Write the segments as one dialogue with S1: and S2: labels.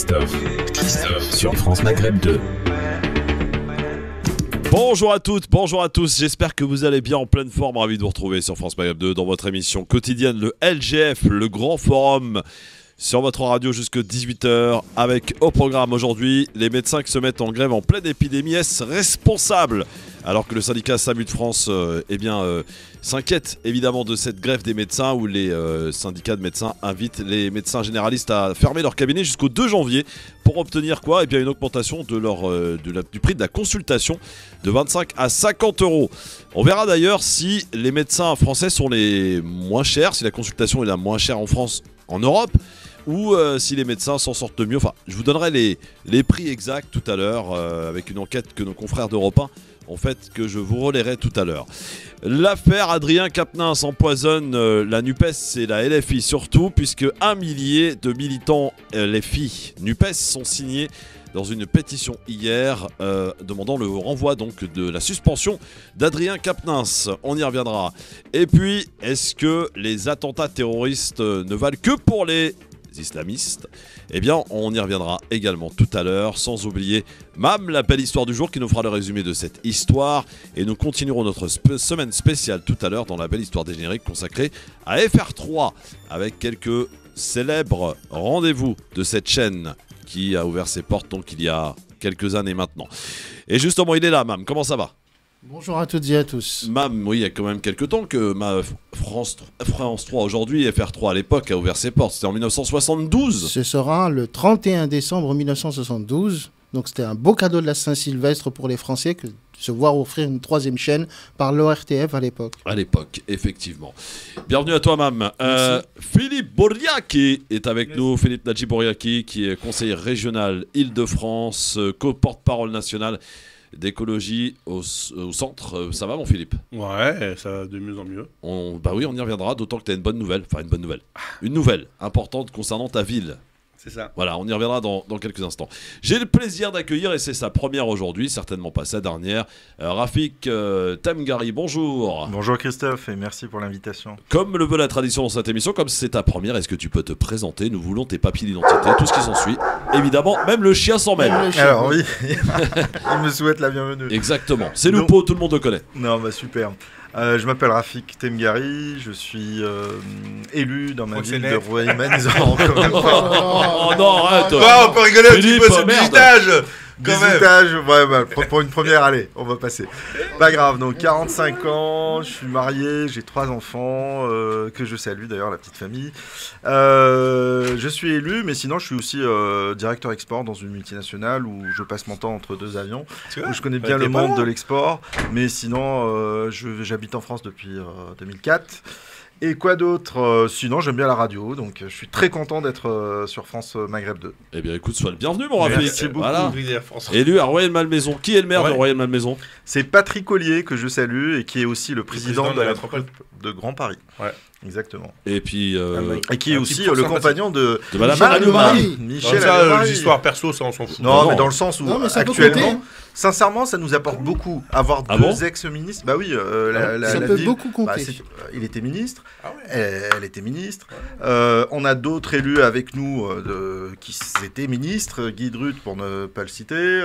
S1: Christophe sur France Maghreb 2.
S2: Bonjour à toutes, bonjour à tous, j'espère que vous allez bien, en pleine forme, ravi de vous retrouver sur France Maghreb 2 dans votre émission quotidienne, le LGF, le grand forum, sur votre radio jusqu'à 18h, avec au programme aujourd'hui, les médecins qui se mettent en grève en pleine épidémie, est-ce responsable ? Alors que le syndicat SAMU de France s'inquiète évidemment de cette grève des médecins où les syndicats de médecins invitent les médecins généralistes à fermer leur cabinet jusqu'au 2 janvier pour obtenir quoi ? Eh bien une augmentation du prix de la consultation de 25 à 50 euros. On verra d'ailleurs si les médecins français sont les moins chers, si la consultation est la moins chère en France, en Europe, ou si les médecins s'en sortent mieux. Enfin, je vous donnerai les prix exacts tout à l'heure avec une enquête que nos confrères d'Europe 1 ont faite, que je vous relayerai tout à l'heure. L'affaire Adrien Quatennens empoisonne la NUPES et la LFI surtout, puisque 1 millier de militants LFI NUPES sont signés dans une pétition hier demandant le renvoi donc de la suspension d'Adrien Quatennens. On y reviendra. Et puis, est-ce que les attentats terroristes ne valent que pour les islamistes? Eh bien, on y reviendra également tout à l'heure, sans oublier Mam, la belle histoire du jour, qui nous fera le résumé de cette histoire. Et nous continuerons notre semaine spéciale tout à l'heure dans la belle histoire des génériques consacrée à FR3, avec quelques célèbres rendez-vous de cette chaîne qui a ouvert ses portes donc il y a quelques années maintenant. Et justement, il est là, Mam, comment ça va ?
S3: Bonjour à toutes et à tous.
S2: Mam, oui, il y a quand même quelques temps que France 3 aujourd'hui, FR3 à l'époque, a ouvert ses portes. C'était en 1972.
S3: Ce sera le 31 décembre 1972. Donc c'était un beau cadeau de la Saint-Sylvestre pour les Français que de se voir offrir une troisième chaîne par l'ORTF à l'époque.
S2: À l'époque, effectivement. Bienvenue à toi, Mam. Philippe Boriaki est avec nous. Philippe Nadji Boriaki, qui est conseiller régional Île-de-France, co-porte-parole national d'écologie au centre. Ça va, mon Philippe ?
S4: Ouais, ça va de mieux en mieux.
S2: Bah oui, on y reviendra, d'autant que tu as une bonne nouvelle. Enfin, une bonne nouvelle. Une nouvelle importante concernant ta ville.
S4: C'est ça.
S2: Voilà, on y reviendra dans quelques instants. J'ai le plaisir d'accueillir, et c'est sa première aujourd'hui, certainement pas sa dernière, Rafik Temgari. Bonjour.
S5: Bonjour Christophe, et merci pour l'invitation.
S2: Comme le veut la tradition dans cette émission, comme c'est ta première, est-ce que tu peux te présenter ? Nous voulons tes papiers d'identité, tout ce qui s'ensuit. Évidemment, même le chien s'en mêle.
S5: Alors oui, il me souhaite la bienvenue.
S2: Exactement, c'est Lupo, tout le monde le connaît.
S5: Non, bah super. Je m'appelle Rafik Temgari, je suis élu dans ma ville de Rueil-Malmaison.
S2: Oh non, arrête.
S5: On peut rigoler un petit peu, c'est le
S2: merde.
S5: visitage. Visitage, ouais, bah, pour une première, allez, on va passer. Pas grave, donc 45 ans, je suis marié, j'ai 3 enfants, que je salue d'ailleurs, la petite famille. Je suis élu, mais sinon je suis aussi directeur export dans une multinationale où je passe mon temps entre 2 avions. Où je connais bien le monde de l'export, mais sinon j'habite en France depuis 2004. Et quoi d'autre ? Sinon, j'aime bien la radio, donc je suis très content d'être sur France Maghreb 2.
S2: Eh bien, écoute, sois le bienvenu, mon Rafik.
S5: Merci beaucoup.
S2: Voilà. Élu à Rueil-Malmaison. Qui est le maire de Rueil-Malmaison ?
S5: C'est Patrick Ollier, que je salue, et qui est aussi le président de la métropole de Grand Paris.
S4: Ouais.
S5: Exactement.
S2: Et puis...
S5: et qui est aussi le compagnon de
S2: Madame
S3: Alliot-Marie.
S5: Michel
S4: ça,
S5: Alliot-Marie.
S4: les histoires perso, ça on s'en fout.
S5: Non,
S2: Non.
S5: mais dans le sens où
S3: ça peut
S5: actuellement,
S3: compter.
S5: sincèrement, ça nous apporte beaucoup. Avoir
S2: Ah
S5: 2
S2: bon
S5: ex-ministres, bah oui,
S3: Ça
S5: la
S3: peut
S5: ville,
S3: beaucoup compter.
S5: il était ministre,
S4: Ah ouais.
S5: elle était ministre. On a d'autres élus avec nous qui étaient ministres, Guy Drut pour ne pas le citer.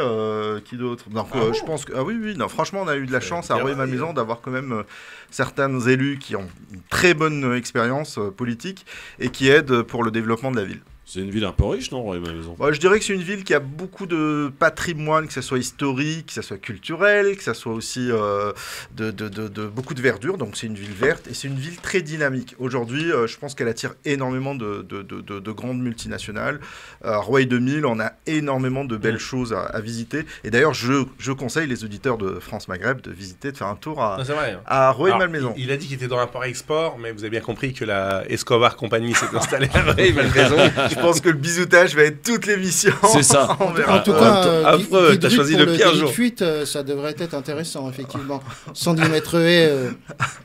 S5: Qui d'autre ? Donc, je pense que oui, non, franchement, on a eu de la chance à Rueil-Malmaison d'avoir quand même certains élus qui ont une très bonne expérience politique et qui aident pour le développement de la ville.
S2: C'est une ville un peu riche, non, Rueil-Malmaison ?
S5: Je dirais que c'est une ville qui a beaucoup de patrimoine, que ce soit historique, que ce soit culturel, que ce soit aussi de beaucoup de verdure. Donc c'est une ville verte et c'est une ville très dynamique. Aujourd'hui, je pense qu'elle attire énormément de grandes multinationales. À Rueil 2000, on a énormément de belles choses à visiter. Et d'ailleurs, je conseille les auditeurs de France Maghreb de visiter, de faire un tour
S4: Non, c'est vrai.
S5: à Rueil-Malmaison.
S4: Il a dit qu'il était dans l'import-export, mais vous avez bien compris que la Escobar Company s'est installée à Rueil-Malmaison.
S5: Je pense que le bisoutage va être toute l'émission.
S2: C'est ça.
S5: On verra.
S3: En tout cas,
S4: affreux, t'as choisi le pire jour.
S3: Fuite, ça devrait être intéressant, effectivement. 110 mètres haies,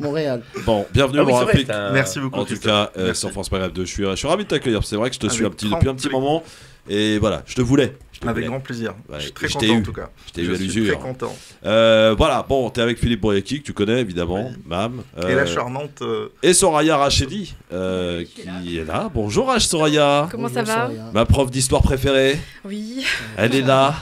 S3: Montréal.
S2: Bon, bienvenue, mon Rafik.
S5: Merci beaucoup.
S2: En tout cas, sur France Maghreb 2, je suis ravi de t'accueillir. C'est vrai que je te suis depuis un petit moment. Et voilà, je te voulais te
S5: Avec
S2: voulais.
S5: grand plaisir.
S2: Ouais,
S5: Je suis très
S2: je t'ai
S5: content
S2: eu.
S5: en tout cas.
S2: Je t'ai eu à
S5: suis
S2: l'usure.
S5: très content.
S2: Voilà, bon, t'es avec Philippe Bouriaki, que tu connais évidemment,
S5: Oui.
S2: Mam.
S5: Et la charmante.
S2: Et Soraya Rachedi, qui est là. Bonjour Soraya,
S6: Comment ça
S3: Bonjour,
S6: va
S3: Soraya.
S2: ma prof d'histoire préférée.
S6: Oui.
S2: Elle est là.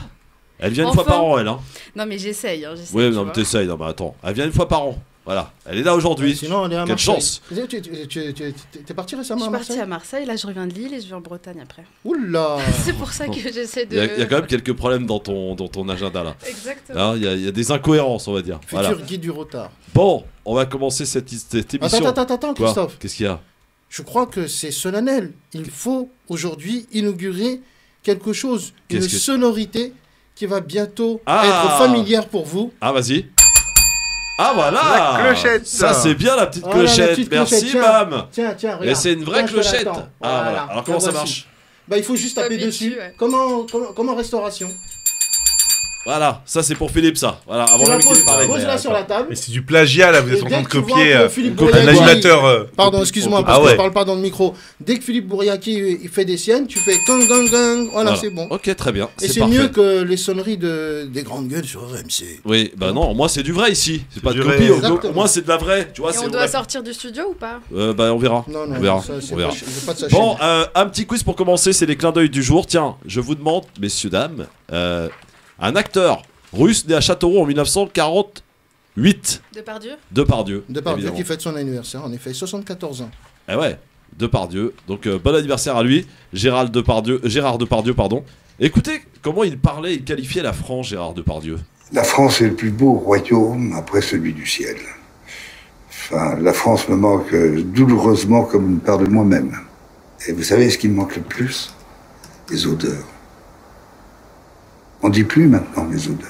S2: Elle vient une fois
S6: Enfin.
S2: par an, elle. Hein.
S6: Non mais j'essaye. J'essaye,
S2: Oui,
S6: tu
S2: non, mais
S6: vois.
S2: t'essayes. Non, mais attends. Elle vient une fois par an. Voilà. Elle est là aujourd'hui.
S3: Sinon, on est à
S2: Quelle
S3: Marseille.
S2: chance.
S3: T'es parti
S6: Je
S3: récemment
S6: suis
S3: à
S6: partie
S3: Marseille
S6: à Marseille, là je reviens de Lille et je vais en Bretagne après.
S3: Oula.
S6: C'est pour ça que j'essaie de...
S2: Il y a quand même quelques problèmes dans ton agenda là.
S6: Exactement.
S2: Hein, il y a des incohérences, on va dire.
S3: Futur
S2: Voilà.
S3: guide du retard.
S2: Bon, on va commencer cette émission.
S3: Attends,
S2: Quoi
S3: Christophe.
S2: Qu'est-ce qu'il y a?
S3: Je crois que c'est solennel. Il faut aujourd'hui inaugurer quelque chose, une
S2: Qu'est-ce que-
S3: sonorité qui va bientôt
S2: Ah.
S3: être familière pour vous.
S2: Ah, vas-y. Ah, voilà.
S5: La clochette.
S2: Ça, c'est bien la petite
S3: Voilà, la
S2: clochette.
S3: petite
S2: Merci,
S3: clochette,
S2: Mam.
S3: Tiens, regarde.
S2: Et c'est une vraie
S3: Tiens, je te
S2: clochette.
S3: l'attends.
S2: Ah, voilà. Alors, comment
S3: la
S2: ça
S3: voici.
S2: marche?
S3: Bah, il faut juste taper
S6: Appuyer
S3: dessus.
S6: dessus, ouais.
S3: Comment restauration
S2: Voilà, ça c'est pour Philippe, ça. Voilà, avant
S3: Tu la
S2: même qu'il
S3: poses-
S2: parle.
S3: Pose-la sur la table.
S4: Mais c'est du plagiat là, vous êtes
S3: Et
S4: en
S3: dès
S4: train de
S3: que tu vois
S4: copier
S3: que Philippe
S4: un
S3: Bouriaki-
S4: animateur.
S3: Pardon, excuse-moi,
S4: Ah
S3: parce que
S4: ouais.
S3: je parle pas dans le micro. Dès que Philippe Bouriaki il fait des siennes, tu fais gang gang gang. Voilà, c'est bon.
S2: Ok, très bien.
S3: Et c'est
S2: parfait.
S3: mieux que les sonneries des grandes gueules sur RMC.
S2: Oui, bah non, moi c'est du vrai ici. C'est pas de
S4: du
S2: copie.
S4: vrai.
S3: Exactement.
S2: Moi c'est de la vraie. Tu vois,
S6: Et
S2: c'est
S6: on doit
S2: vrai.
S6: sortir du studio ou pas?
S2: Bah on verra.
S3: Non,
S2: On verra.
S3: ça, c'est
S2: On verra.
S3: j'ai pas de sachet.
S2: Bon, un petit quiz pour commencer, c'est les clins d'œil du jour. Tiens, je vous demande, messieurs, dames, un acteur russe né à Châteauroux en 1948.
S6: Depardieu?
S2: Depardieu.
S3: Depardieu
S2: évidemment.
S3: qui fête son anniversaire, en effet, 74 ans.
S2: Eh ouais, Depardieu. Donc bon anniversaire à lui, Gérard Depardieu, pardon. Écoutez comment il parlait, il qualifiait la France, Gérard Depardieu.
S7: La France est le plus beau royaume après celui du ciel. Enfin, la France me manque douloureusement comme une part de moi-même. Et vous savez ce qui me manque le plus? Les odeurs. On dit plus maintenant les odeurs.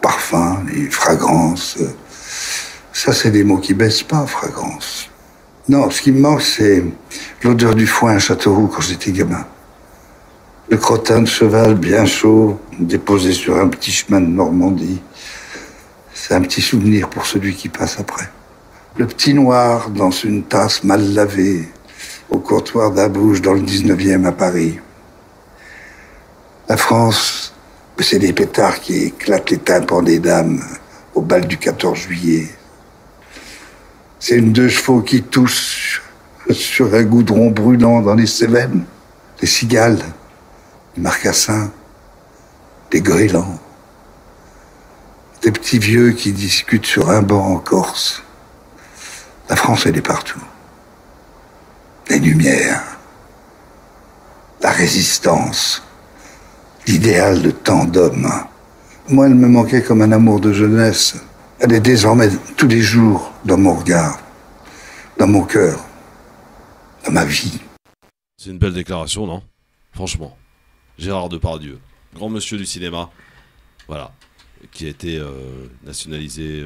S7: Parfums, les fragrances. Ça, c'est des mots qui baissent pas, fragrance. Non, ce qui me manque, c'est l'odeur du foin à Châteauroux quand j'étais gamin. Le crottin de cheval bien chaud, déposé sur un petit chemin de Normandie. C'est un petit souvenir pour celui qui passe après. Le petit noir dans une tasse mal lavée, au comptoir d'Abouche dans le 19e à Paris. La France, c'est des pétards qui éclatent les tympans des dames au bal du 14 juillet. C'est une 2 chevaux qui touche sur un goudron brûlant dans les Cévennes. Les cigales, les marcassins, les goélands. Des petits vieux qui discutent sur un banc en Corse. La France, elle est partout. Les lumières, la résistance, l'idéal de tant d'hommes. Moi, elle me manquait comme un amour de jeunesse. Elle est désormais tous les jours dans mon regard, dans mon cœur, dans ma vie.
S2: C'est une belle déclaration, non? Franchement. Gérard Depardieu, grand monsieur du cinéma. Voilà. Qui a été nationalisé,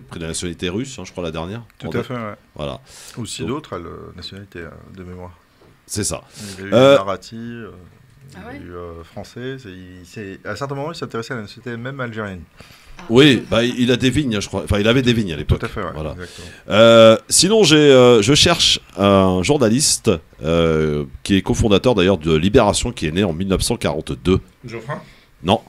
S2: près de la nationalité russe, hein, je crois, la dernière.
S5: Tout à fait, ouais.
S2: Voilà.
S5: Aussi
S2: Donc-
S5: d'autres, nationalité de mémoire.
S2: C'est ça.
S5: Il y a eu Narati,
S6: Ah ouais?
S5: il y a eu français. À un certain moment, il s'intéressait à la nationalité même algérienne.
S2: Oui, bah, il a des vignes, je crois. Enfin, il avait des vignes à l'époque.
S5: Tout à fait, ouais.
S2: Voilà.
S5: Exactement.
S2: Sinon, je cherche un journaliste qui est cofondateur d'ailleurs de Libération, qui est né en 1942.
S4: Geoffrin?
S2: Non.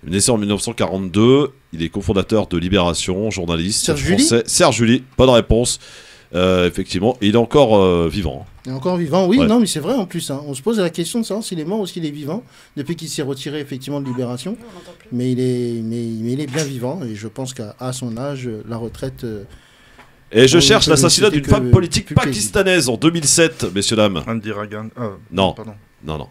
S2: Il est né en 1942. Il est cofondateur de Libération, journaliste
S3: Serge July
S2: français. Serge July, bonne réponse. Effectivement, il est encore vivant.
S3: Il est encore vivant, oui,
S2: Ouais.
S3: non, mais c'est vrai en plus. Hein. On se pose la question de savoir s'il est mort ou s'il est vivant, depuis qu'il s'est retiré effectivement de Libération.
S6: On n'entend plus.
S3: Mais il est bien vivant, et je pense qu'à son âge, la retraite.
S2: Et je
S3: Oui,
S2: cherche
S3: ça,
S2: l'assassinat
S3: c'était
S2: d'une femme
S3: que
S2: politique
S3: plus plaisir.
S2: pakistanaise en 2007, messieurs, dames.
S5: Indira Gandhi.
S2: Non.
S5: Pardon.
S2: Non.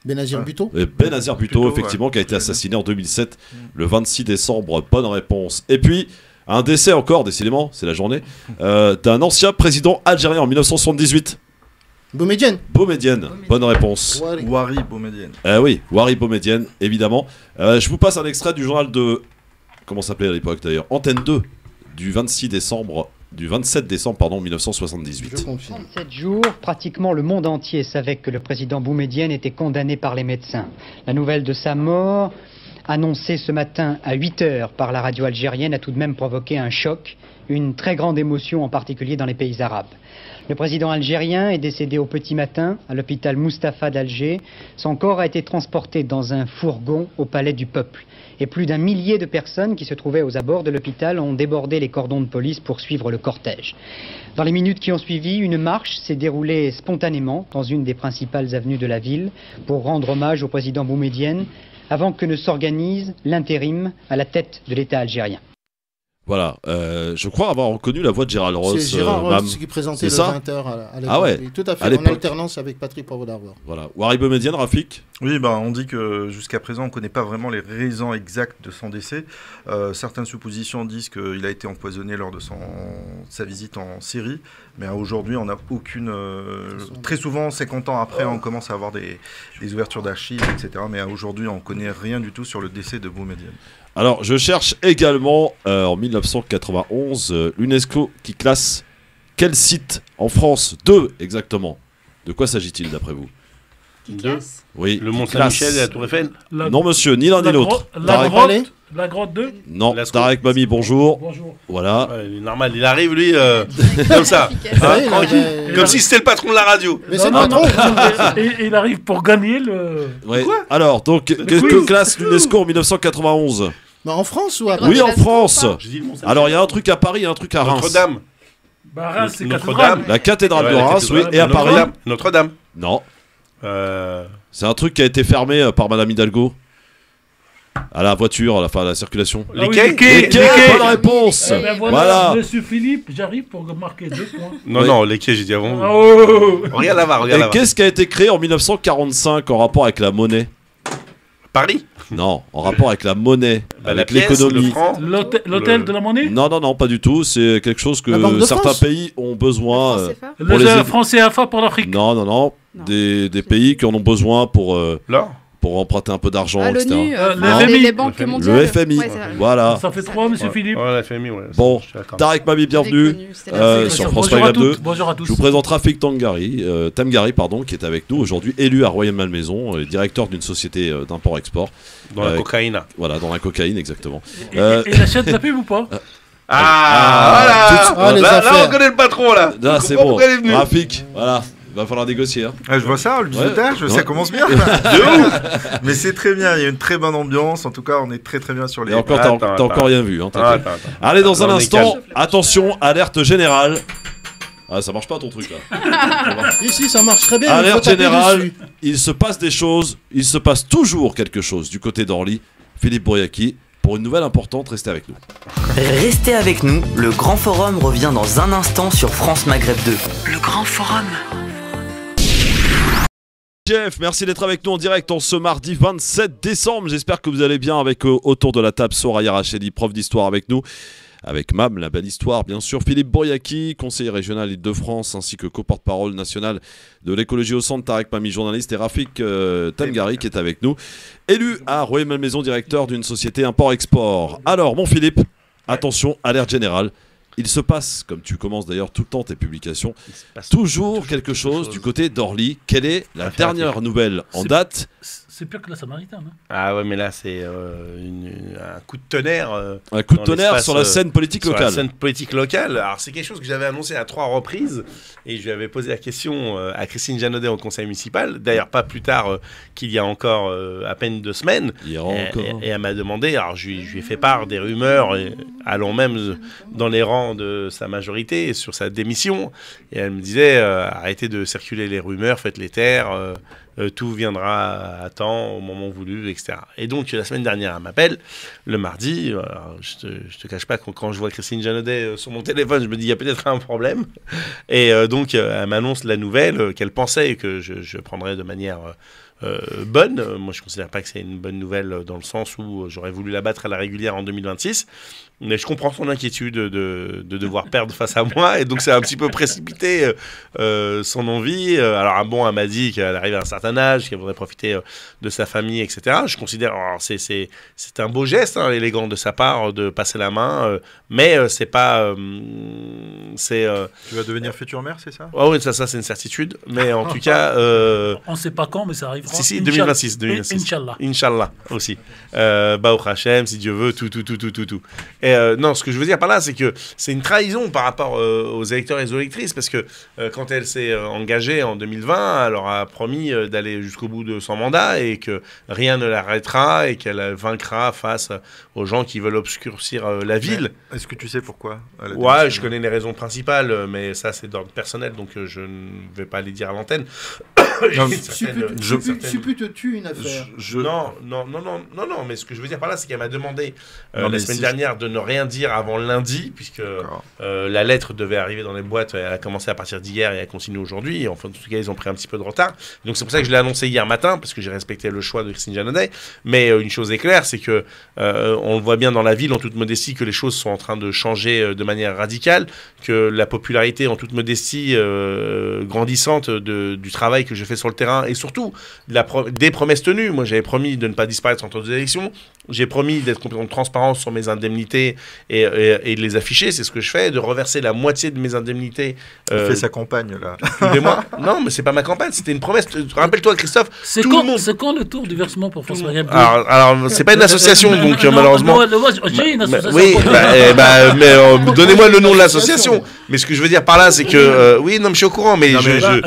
S3: Benazir
S5: Ouais.
S3: Bhutto.
S2: Benazir Bhutto,
S5: Bhutto,
S2: effectivement,
S5: ouais.
S2: qui a été assassiné en 2007, le 26 décembre. Bonne réponse. Et puis, un décès encore, décidément, c'est la journée, d'un ancien président algérien en 1978.
S3: Boumedienne.
S2: Boumedienne, bonne réponse.
S3: Ouari.
S5: Ouari Boumedienne.
S2: Oui, Ouari Boumedienne, évidemment. Je vous passe un extrait du journal de... Comment ça s'appelait à l'époque d'ailleurs? Antenne 2, du 27 décembre, pardon, 1978.
S3: Je confirme.
S8: 37 jours, pratiquement le monde entier savait que le président Boumedienne était condamné par les médecins. La nouvelle de sa mort annoncé ce matin à 8 heures par la radio algérienne, a tout de même provoqué un choc, une très grande émotion, en particulier dans les pays arabes. Le président algérien est décédé au petit matin à l'hôpital Mustapha d'Alger. Son corps a été transporté dans un fourgon au palais du peuple. Et plus d'1 millier de personnes qui se trouvaient aux abords de l'hôpital ont débordé les cordons de police pour suivre le cortège. Dans les minutes qui ont suivi, une marche s'est déroulée spontanément dans une des principales avenues de la ville pour rendre hommage au président Boumedienne avant que ne s'organise l'intérim à la tête de l'État algérien.
S2: Voilà, je crois avoir reconnu la voix de Gérald Ross.
S3: C'est Gérard Ross qui présentait le 20h à l'époque.
S2: Ah ouais,
S3: oui, tout à fait, en alternance avec Patrick Poivre d'Arvor.
S2: Voilà. Wari Boumedienne, Rafik.
S5: Oui, on dit que jusqu'à présent, on ne connaît pas vraiment les raisons exactes de son décès. Certaines suppositions disent qu'il a été empoisonné lors de sa visite en Syrie, mais aujourd'hui, on n'a aucune... très souvent, 50 ans après, on commence à avoir des ouvertures d'archives, etc. Mais aujourd'hui, on ne connaît rien du tout sur le décès de Boumedienne.
S2: Alors, je cherche également, en 1991, l'UNESCO qui classe quel site en France? 2, exactement. De quoi s'agit-il, d'après vous?
S4: 2.
S2: Oui.
S4: Le Mont-Saint-Michel et la Tour Eiffel?
S2: Non, monsieur, ni l'un ni l'autre.
S9: La grotte 2?
S2: Non, Tarek Mami, bonjour.
S9: Bonjour.
S2: Voilà.
S4: Ouais, normal, il arrive, lui, comme ça. Tranquille. Comme si c'était le patron de la radio.
S3: Mais c'est le patron.
S9: Et il arrive pour gagner le...
S2: Ouais. Alors, donc, que classe l'UNESCO en 1991?
S3: En France ou à
S2: Oui, en France. Alors, il y a un truc à Paris et un truc à Reims.
S4: Notre-Dame.
S9: Reims, c'est
S4: Notre-Dame.
S2: La cathédrale de Reims, oui. Et à Paris
S4: Notre-Dame.
S2: Non. C'est un truc qui a été fermé par Madame Hidalgo. À la voiture, à la circulation.
S4: Les quais.
S2: Bonne réponse. Voilà.
S9: Monsieur Philippe, j'arrive pour marquer 2 points.
S4: Non, les quais, j'ai dit avant. Regarde là-bas,
S2: Et qu'est-ce qui a été créé en 1945 en rapport avec la monnaie?
S4: Paris?
S2: Non, en rapport avec la monnaie, avec
S4: pièce,
S2: l'économie.
S9: L'hôtel de la monnaie?
S2: Non, pas du tout. C'est quelque chose que certains pays ont besoin.
S9: Le franc CFA pour l'Afrique?
S2: Non. Des pays qui en ont besoin pour emprunter un peu d'argent, etc.
S6: Les banques mondiales.
S2: Le FMI, voilà.
S9: Ça fait 3, monsieur Philippe.
S4: Ouais, le FMI, ouais.
S2: Bon, Tarek Mami, bienvenue sur France Maghreb 2.
S9: Bonjour à tous.
S2: Je vous présente Rafik Tamgari, qui est avec nous aujourd'hui, élu à Royal Malmaison, directeur d'une société d'import-export.
S4: Dans la cocaïne.
S2: Voilà, dans la cocaïne, exactement.
S9: Et il achète de la pub ou pas?
S4: Voilà. Là, on connaît le patron, là.
S2: Là, c'est bon. Rafik, voilà. Il va falloir négocier. Hein.
S5: Je vois ça, le bisutage, ça commence bien. Mais c'est très bien, il y a une très bonne ambiance. En tout cas, on est très très bien sur les...
S2: Et encore, t'as encore rien vu. Hein, allez, dans un instant, attention, alerte générale. Ah, ça marche pas ton truc là.
S3: Ici, ça marche très bien.
S2: Alerte générale, il se passe des choses, il se passe toujours quelque chose du côté d'Orly. Philippe Bouriaki, pour une nouvelle importante, restez avec nous.
S10: Restez avec nous, le Grand Forum revient dans un instant sur France Maghreb 2.
S11: Le Grand Forum.
S2: Jeff, merci d'être avec nous en direct en ce mardi 27 décembre. J'espère que vous allez bien avec autour de la table Soraya Rachedi, prof d'histoire avec nous. Avec Mam, la belle histoire, bien sûr. Philippe Bouriaki, conseiller régional Île-de-France, ainsi que co-porte-parole national de l'écologie au centre, Tarek Mami, journaliste, et Rafik Tamgari, qui est avec nous. Élu à Royal Malmaison, directeur d'une société import-export. Alors, mon Philippe, attention, alerte générale. Il se passe, comme tu commences d'ailleurs tout le temps tes publications, toujours quelque chose du côté d'Orly. Quelle est la dernière nouvelle en date?
S9: C'est pire que la Samaritaine. Hein.
S4: Ah ouais, mais là, c'est un coup de tonnerre.
S2: Un coup de tonnerre sur la scène politique locale.
S4: La scène politique locale. Alors, c'est quelque chose que j'avais annoncé à 3 reprises. Et je lui avais posé la question à Christine Janaudet au conseil municipal. D'ailleurs, pas plus tard qu'il y a encore à peine 2 semaines. Et elle m'a demandé, alors je lui ai fait part des rumeurs, allant même dans les rangs de sa majorité sur sa démission. Et elle me disait, arrêtez de circuler les rumeurs, faites les taire. Tout viendra à temps, au moment voulu, etc. Et donc, la semaine dernière, elle m'appelle, le mardi. Je te cache pas que quand je vois Christine Janaudet sur mon téléphone, je me dis, il y a peut-être un problème. Et donc, elle m'annonce la nouvelle qu'elle pensait que je prendrais de manière bonne. Moi, je ne considère pas que c'est une bonne nouvelle dans le sens où j'aurais voulu la battre à la régulière en 2026. Mais je comprends son inquiétude de devoir perdre face à moi. Et donc, c'est un petit peu précipité son envie. Alors, elle m'a dit qu'elle arrive à un certain âge, qu'elle voudrait profiter de sa famille, etc. Je considère, c'est un beau geste, hein, élégant de sa part, de passer la main. Mais c'est pas...
S5: Tu vas devenir future mère, c'est ça?
S4: Oui, ça c'est une certitude. Mais en tout cas...
S9: On ne sait pas quand, mais ça arrive.
S4: Si, 2026.
S9: Inch'Allah.
S4: Inch'Allah aussi. Baruch Hashem, si Dieu veut, tout. Et non, ce que je veux dire par là, c'est que c'est une trahison par rapport aux électeurs et aux électrices, parce que quand elle s'est engagée en 2020, elle leur a promis d'aller jusqu'au bout de son mandat et que rien ne l'arrêtera et qu'elle vaincra face aux gens qui veulent obscurcir la ville.
S5: Est-ce que tu sais pourquoi
S4: Ouais, je connais les raisons principales, mais ça c'est d'ordre personnel, donc je ne vais pas les dire à l'antenne.
S3: Supputes-tu une affaire?
S4: Non, mais ce que je veux dire par là, c'est qu'elle m'a demandé la semaine dernière de ne rien dire avant lundi, puisque la lettre devait arriver dans les boîtes, elle a commencé à partir d'hier et elle continue aujourd'hui, enfin en tout cas ils ont pris un petit peu de retard, donc c'est pour ça que je l'ai annoncé hier matin, parce que j'ai respecté le choix de Christine Janaudet, mais une chose est claire, c'est que on le voit bien dans la ville, en toute modestie, que les choses sont en train de changer de manière radicale, que la popularité en toute modestie grandissante du travail que je fais sur le terrain, et surtout des promesses tenues. Moi j'avais promis de ne pas disparaître en temps des élections, j'ai promis d'être complètement transparent sur mes indemnités et de les afficher, c'est ce que je fais, de reverser la moitié de mes indemnités.
S5: Il fait sa campagne là.
S4: Non, mais c'est pas ma campagne, c'était une promesse. Rappelle-toi Christophe,
S9: c'est quand le tour du versement pour France Maghreb?
S4: Alors c'est pas une association, donc malheureusement.
S9: J'ai une association.
S4: Oui, mais donnez-moi le nom de l'association. Mais ce que je veux dire par là, c'est que je suis au courant, mais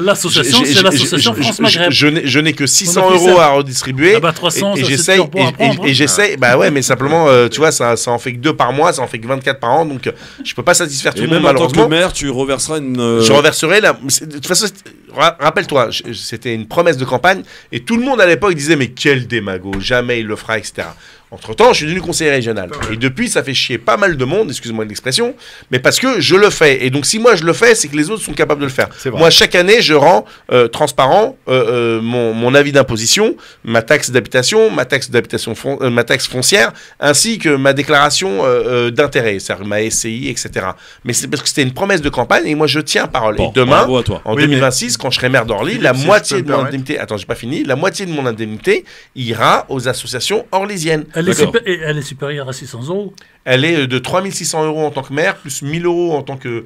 S9: l'association, c'est l'association France Maghreb.
S4: Je n'ai que 600 € à redistribuer.
S9: 300,
S4: et j'essaye. Bah ouais, mais simplement, tu vois, ça en fait que 2 par mois, ça en fait que 24 par an, donc je peux pas satisfaire tout le monde, malheureusement.
S2: En tant que maire, tu reverseras une.
S4: Je reverserai de toute façon, rappelle-toi, c'était une promesse de campagne, et tout le monde à l'époque disait mais quel démago, jamais il le fera, etc. Entre-temps, je suis devenu conseiller régional. Et depuis, ça fait chier pas mal de monde, excuse-moi de l'expression, mais parce que je le fais. Et donc, si moi je le fais, c'est que les autres sont capables de le faire. Moi, chaque année, je rends transparent mon avis d'imposition, ma taxe d'habitation, ma taxe foncière, ainsi que ma déclaration d'intérêt, c'est-à-dire ma SCI, etc. Mais c'est parce que c'était une promesse de campagne, et moi, je tiens parole. Et demain, en 2026, quand je serai maire d'Orly, la moitié de mon indemnité, attends, j'ai pas fini, la moitié de mon indemnité ira aux associations orlysiennes.
S9: Elle est supérieure à 600 €.
S4: Elle est de 3 600 € en tant que maire, plus 1 000 € en tant que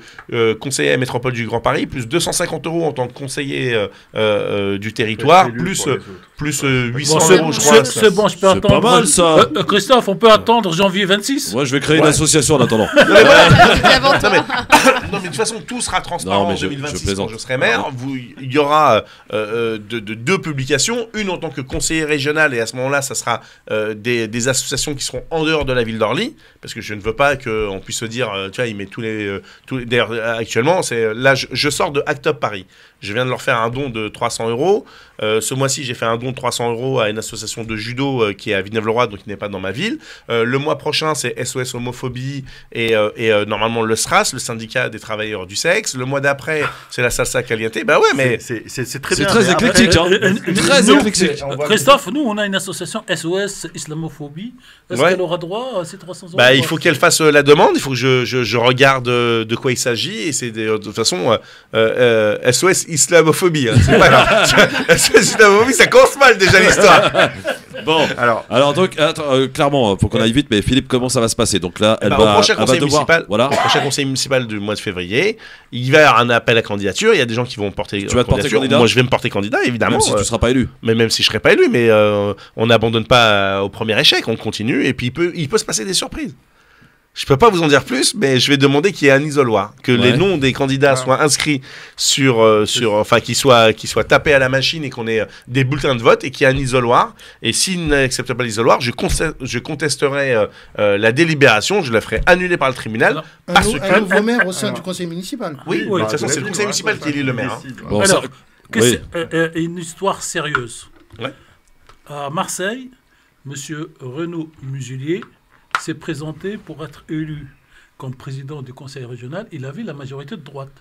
S4: conseiller à la métropole du Grand Paris, plus 250 € en tant que conseiller du territoire, plus 800 €, je crois.
S9: C'est bon, je peux attendre.
S2: C'est pas mal, ça.
S9: Christophe, on peut attendre janvier 26.
S2: Moi, je vais créer une association en attendant.
S4: Non, mais de toute façon, tout sera transparent en 2026 quand je serai maire. Il y aura deux publications, une en tant que conseiller régional, et à ce moment-là, ça sera des associations qui seront en dehors de la ville d'Orly, parce que je ne veux pas qu'on puisse se dire, tu vois, il met tous les d'ailleurs, actuellement, là, je sors de Act Up Paris. Je viens de leur faire un don de 300 €. Ce mois-ci, j'ai fait un don de 300 € à une association de judo qui est à Villeneuve-le-Roi, donc qui n'est pas dans ma ville. Le mois prochain, c'est SOS Homophobie et normalement le SRAS, le syndicat des travailleurs du sexe. Le mois d'après, c'est la Salsa Caliente. Bah ouais, mais
S5: c'est très
S2: c'est
S5: bien.
S2: très éclectique, très éclectique.
S9: Christophe, nous, on a une association SOS Islamophobie. Est-ce qu'elle aura droit à ces 300 €?
S4: Bah, il faut qu'elle fasse la demande. Il faut que je regarde de quoi il s'agit. Et c'est de toute façon SOS Islamophobie. Hein, c'est pas grave. SOS Islamophobie, ça commence mal déjà l'histoire.
S2: Bon, alors donc, clairement, faut qu'on aille vite, mais Philippe, comment ça va se passer? Donc là, elle va,
S4: au prochain conseil municipal,
S2: voilà.
S4: Au prochain conseil municipal du mois de février, il va y avoir un appel à candidature. Il y a des gens qui vont porter.
S2: Tu vas te porter candidat?
S4: Moi, je vais me porter candidat, évidemment.
S2: Même si tu ne seras pas élu.
S4: Mais même si je ne serai pas élu, mais on n'abandonne pas au premier échec, on continue, et puis il peut se passer des surprises. Je peux pas vous en dire plus, mais je vais demander qu'il y ait un isoloir, que les noms des candidats soient inscrits enfin qu'ils soient tapés à la machine et qu'on ait des bulletins de vote et qu'il y ait un isoloir. Et s'ils n'acceptent pas l'isoloir, je contesterai la délibération, je la ferai annuler par le tribunal.
S3: Un nouveau maire au sein du conseil municipal.
S4: Oui, de toute façon, c'est le conseil municipal qui élit le maire.
S2: Bon,
S9: alors, une histoire sérieuse.
S4: Ouais.
S9: À Marseille, monsieur Renaud Muselier s'est présenté pour être élu comme président du conseil régional. Il avait la majorité de droite.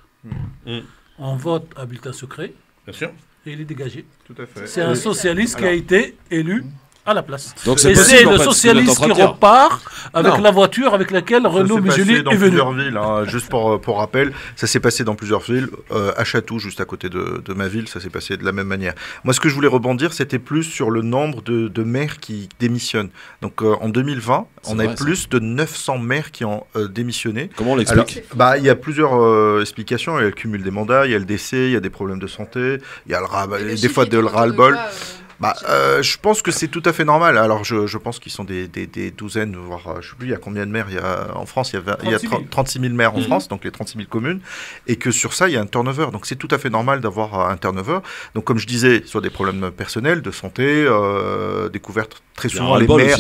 S9: En vote à bulletin secret.
S4: Bien sûr.
S9: Et il est dégagé.
S5: Tout à fait.
S9: C'est un socialiste qui a été élu à la place.
S2: Donc
S9: et c'est le socialiste qui repart avec la voiture avec laquelle Renaud Muselier est venu.
S5: Dans plusieurs villes, hein, juste pour rappel, ça s'est passé dans plusieurs villes. À Chatou, juste à côté de ma ville, ça s'est passé de la même manière. Moi, ce que je voulais rebondir, c'était plus sur le nombre de maires qui démissionnent. Donc, en 2020, on a plus de 900 maires qui ont démissionné.
S2: Comment on l'explique?
S5: Il y a plusieurs explications. Il y a le cumul des mandats, il y a le décès, il y a des problèmes de santé, il y a des fois de le ras-le-bol. Je pense que c'est tout à fait normal. Alors, je pense qu'ils sont des douzaines, voire, je ne sais plus, il y a combien de maires en France, il y a 36 000 maires en France, donc les 36 000 communes, et que sur ça, il y a un turnover. Donc, c'est tout à fait normal d'avoir un turnover. Donc, comme je disais, soit des problèmes personnels, de santé, découvertes très souvent les maires,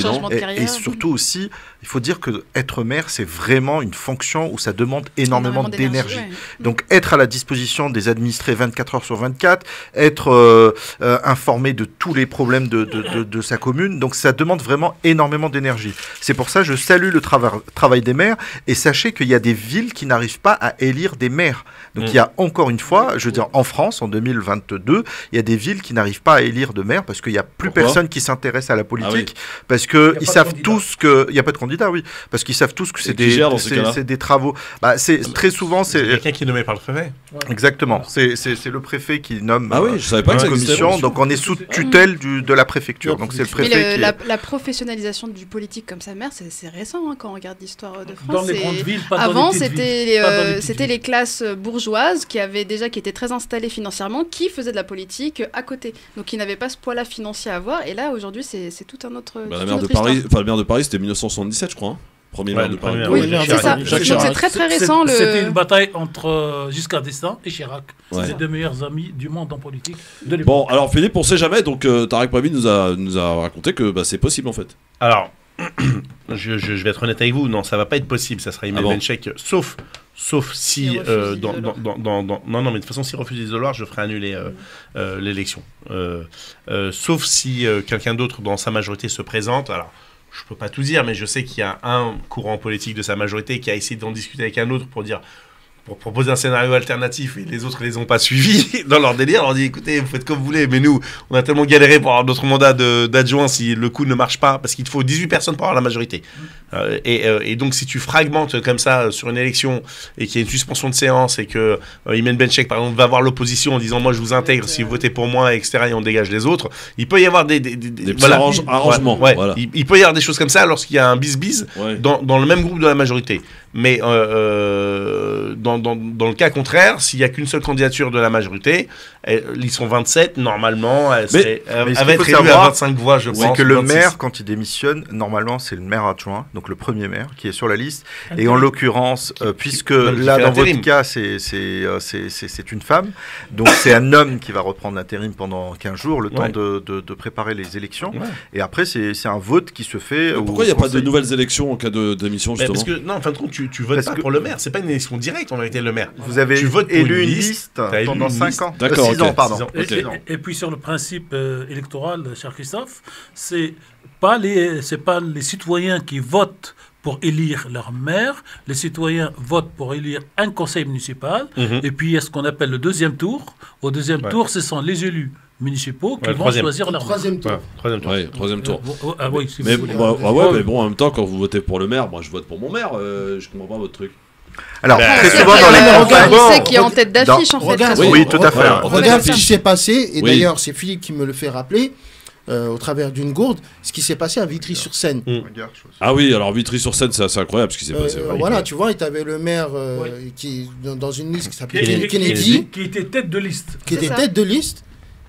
S5: et surtout aussi, il faut dire que être maire, c'est vraiment une fonction où ça demande énormément d'énergie. Donc, être à la disposition des administrés 24 heures sur 24, être informé de tous les problèmes de sa commune, donc ça demande vraiment énormément d'énergie. C'est pour ça que je salue le travail des maires, et sachez qu'il y a des villes qui n'arrivent pas à élire des maires. Donc il y a encore une fois, je veux dire, en France, en 2022, il y a des villes qui n'arrivent pas à élire de maires parce qu'il n'y a plus personne qui s'intéresse à la politique, parce qu'ils savent tous que... Il n'y a pas de candidat, oui, parce qu'ils savent tous que c'est des travaux. Très souvent, c'est...
S4: quelqu'un qui est nommé par le préfet.
S5: Exactement. C'est le préfet qui nomme
S2: je savais pas que ça existait,
S5: commission, donc on est sous tutelle de la préfecture. Donc c'est le préfet
S6: la professionnalisation du politique comme sa mère, c'est récent quand on regarde l'histoire de France.
S9: Dans les grandes villes, pas
S6: avant,
S9: dans les petites
S6: c'était les classes bourgeoises qui étaient très installées financièrement, qui faisaient de la politique à côté. Donc ils n'avaient pas ce poids-là financier à avoir. Et là, aujourd'hui, c'est tout un autre.
S2: Le maire de Paris, c'était 1977, je crois. Hein. Premier maire de Paris.
S6: Oui, c'est ça. Donc c'est très très récent.
S9: C'était une bataille entre Giscard d'Estaing et Chirac. C'est les deux meilleurs amis du monde en politique de l'époque.
S2: Bon, alors Philippe, on sait jamais. Donc Tarek Pavi nous a raconté que c'est possible en fait.
S4: Alors, je vais être honnête avec vous. Non, ça va pas être possible. Ça sera Imel Benchek, sauf si non, mais de toute façon, s'il refuse l'isoloir, je ferai annuler l'élection. Sauf si quelqu'un d'autre dans sa majorité se présente. Alors, je peux pas tout dire, mais je sais qu'il y a un courant politique de sa majorité qui a essayé d'en discuter avec un autre pour proposer un scénario alternatif, et les autres les ont pas suivis dans leur délire. On leur dit écoutez, vous faites comme vous voulez, mais nous on a tellement galéré pour avoir notre mandat d'adjoint si le coup ne marche pas, parce qu'il te faut 18 personnes pour avoir la majorité. Et donc si tu fragmentes comme ça sur une élection et qu'il y a une suspension de séance et que Imel Benchek par exemple va voir l'opposition en disant moi je vous intègre si vous votez pour moi, etc., et on dégage les autres, il peut y avoir des
S2: arrangements.
S4: Voilà. Il peut y avoir des choses comme ça lorsqu'il y a un bis-bis dans le même groupe de la majorité. Mais dans le cas contraire, s'il n'y a qu'une seule candidature de la majorité, ils sont 27, normalement, elle va être élue à 25 voix, je pense.
S5: C'est que le maire, quand il démissionne, normalement, c'est le maire adjoint, donc le premier maire, qui est sur la liste. Et en l'occurrence, puisque là, dans votre cas, c'est une femme, donc c'est un homme qui va reprendre l'intérim pendant 15 jours, le temps de préparer les élections. Et après, c'est un vote qui se fait...
S2: Pourquoi il n'y a pas de nouvelles élections en cas de démission, justement?
S4: Parce que, non, en fin de compte, tu votes pas pour le maire, c'est pas une élection directe en vérité, le maire.
S5: Vous avez élu une liste pendant 5 ans.
S2: D'accord,
S5: 6 ans, pardon.
S9: Et puis sur le principe électoral, cher Christophe, c'est pas les citoyens qui votent pour élire leur maire, les citoyens votent pour élire un conseil municipal, et puis il y a ce qu'on appelle le deuxième tour. Au deuxième tour, ce sont les élus municipaux qui vont choisir leur
S3: troisième tour.
S2: Troisième tour.
S9: Oui, si
S2: mais,
S9: vous voulez.
S2: Mais bon, en même temps, quand vous votez pour le maire, moi je vote pour mon maire, je comprends pas votre truc.
S5: Alors, très souvent dans les
S6: campagnes... Qui c'est qui est en tête d'affiche, en fait.
S5: Oui, tout à fait.
S3: Regarde ce qui s'est passé, et d'ailleurs, c'est Philippe qui me le fait rappeler, au travers d'une gourde, ce qui s'est passé à Vitry-sur-Seine.
S2: Ah oui, alors Vitry-sur-Seine, c'est assez incroyable ce qui s'est passé.
S3: Voilà, tu vois, et tu avais le maire qui dans une liste qui s'appelait Kennedy.
S9: Qui était tête de liste.
S3: Qui était tête de liste.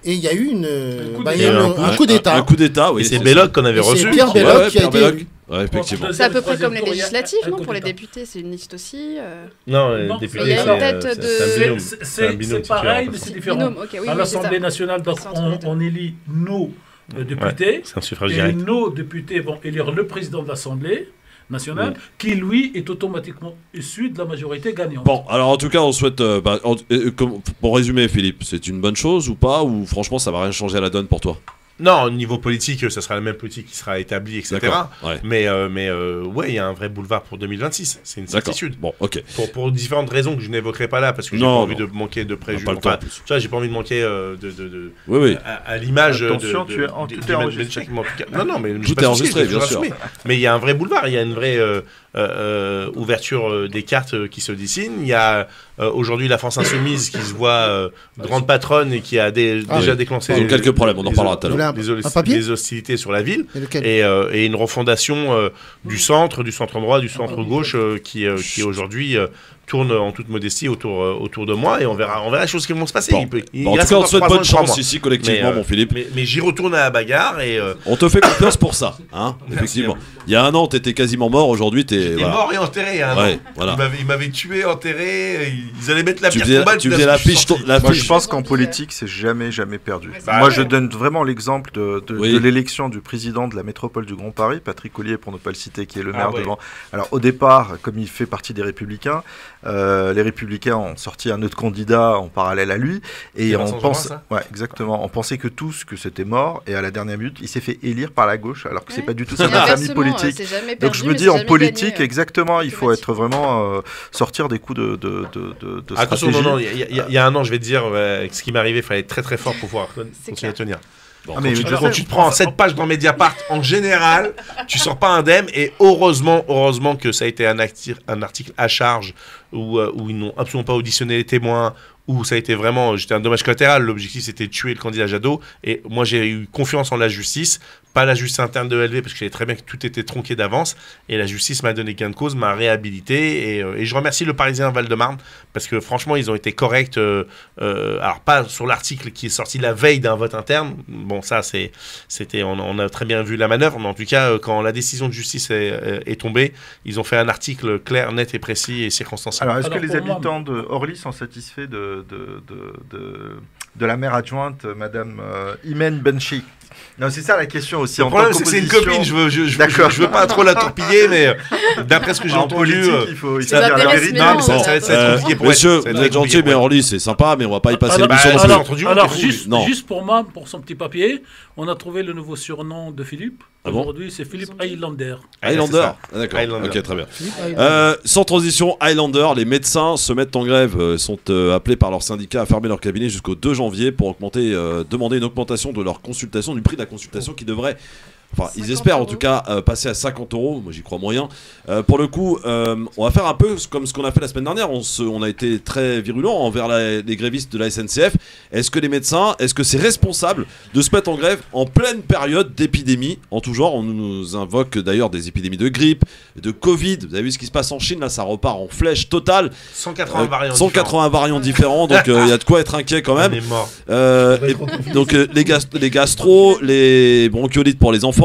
S3: Et il y a eu un coup d'État.
S2: Un coup d'État, oui.
S4: Et c'est Belloc qu'on avait reçu.
S3: C'est Pierre Belloc qui a été élu.
S2: Ouais, effectivement.
S6: C'est à peu près comme les législatives, non? Pour les députés, c'est une liste aussi.
S4: Non, les députés,
S6: il y a une tête de...
S9: C'est pareil, mais c'est différent. À l'Assemblée nationale, donc, on élit nos députés.
S4: C'est un suffrage
S9: et
S4: direct.
S9: nos députés vont élire le président de l'Assemblée nationale, qui lui est automatiquement issu de la majorité gagnante.
S2: Bon, alors en tout cas, on souhaite, pour résumer, Philippe, c'est une bonne chose ou pas, ou franchement, ça va rien changer à la donne pour toi?
S4: Non, au niveau politique, ça sera la même politique qui sera établie, etc.
S2: Ouais.
S4: Mais il y a un vrai boulevard pour 2026. C'est une certitude.
S2: Bon, ok.
S4: Pour différentes raisons que je n'évoquerai pas là, parce que j'ai pas envie de manquer de préjugés. Enfin, tu vois, j'ai pas envie de manquer à l'image.
S5: Attention, tout est enregistré.
S4: Non, mais
S2: tout est enregistré, bien sûr.
S4: Mais il y a un vrai boulevard, il y a une vraie ouverture des cartes qui se dessinine. Il y a aujourd'hui la France Insoumise qui se voit grande patronne et qui a déjà déclenché
S2: quelques problèmes. On en reparlera tout à l'heure.
S4: Les hostilités sur la ville et une refondation du centre droit, du centre gauche qui aujourd'hui tourne en toute modestie autour de moi et on verra les choses qui vont se passer.
S2: Bon. En tout cas, on te souhaite bonne chance ici collectivement, mon Philippe.
S4: Mais j'y retourne à la bagarre et
S2: on te fait confiance pour ça, hein. Effectivement. Il y a un an, t'étais quasiment mort. Aujourd'hui, t'es
S4: mort et enterré.
S2: Voilà.
S4: Ils m'avaient tué, enterré. Ils allaient mettre la pierre tombale.
S2: Tu faisais la fiche.
S5: Moi, je pense qu'en politique, c'est jamais perdu. Moi, je donne vraiment l'exemple de l'élection du président de la métropole du Grand Paris, Patrick Ollier, pour ne pas le citer, qui est le maire devant. Alors, au départ, comme il fait partie des Républicains, les Républicains ont sorti un autre candidat en parallèle à lui, et on pensait que c'était mort, et à la dernière minute, il s'est fait élire par la gauche, alors que c'est pas du tout sa famille politique. Donc je me dis en politique, exactement, il faut être vraiment sortir des coups de
S4: attention, non, il y a un an, je vais te dire, ce qui m'est arrivé, il fallait être très très fort pour pouvoir continuer à tenir. Bon, quand tu te prends 7 pages dans Mediapart, en général, tu sors pas indemne. Et heureusement que ça a été un article à charge où ils n'ont absolument pas auditionné les témoins, où ça a été vraiment j'étais un dommage collatéral. L'objectif, c'était de tuer le candidat Jadot. Et moi, j'ai eu confiance en la justice, pas la justice interne de LV, parce que je savais très bien que tout était tronqué d'avance. Et la justice m'a donné gain de cause, m'a réhabilité. Et je remercie le Parisien Val-de-Marne, parce que franchement, ils ont été corrects. Alors, pas sur l'article qui est sorti la veille d'un vote interne. Bon, ça, on a très bien vu la manœuvre. Mais en tout cas, quand la décision de justice est tombée, ils ont fait un article clair, net et précis et circonstanciel.
S5: Alors, est-ce que les habitants de Orly sont satisfaits de la maire adjointe, Madame Imen Benchi? Non, c'est ça la question aussi.
S4: Le problème, c'est que c'est une copine. Je veux pas trop la torpiller, mais d'après ce que j'ai entendu,
S5: il faut dire la vérité.
S2: Monsieur, vous êtes gentil, mais Orly, c'est sympa, mais on va pas y passer l'émission.
S9: Alors, juste pour moi, pour son petit papier, on a trouvé le nouveau surnom de Philippe. Aujourd'hui, c'est Philippe Highlander.
S2: Highlander, d'accord. Ok, très bien. Sans transition, Highlander, les médecins se mettent en grève, sont appelés par leur syndicat à fermer leur cabinet jusqu'au 2 janvier pour demander une augmentation de leur consultation, du prix de la consultation qui devrait... Enfin, ils espèrent en tout cas passer à 50 €. Moi, j'y crois moyen. Pour le coup, on va faire un peu comme ce qu'on a fait la semaine dernière. On a été très virulent envers les grévistes de la SNCF. Est-ce que les médecins, est-ce que c'est responsable de se mettre en grève en pleine période d'épidémie en tout genre? On nous invoque d'ailleurs des épidémies de grippe, de Covid. Vous avez vu ce qui se passe en Chine? Là, ça repart en flèche totale.
S4: 180
S2: variants différents. Donc, il y a de quoi être inquiet quand même.
S4: On est mort.
S2: Donc, les gastro, les bronchiolites pour les enfants.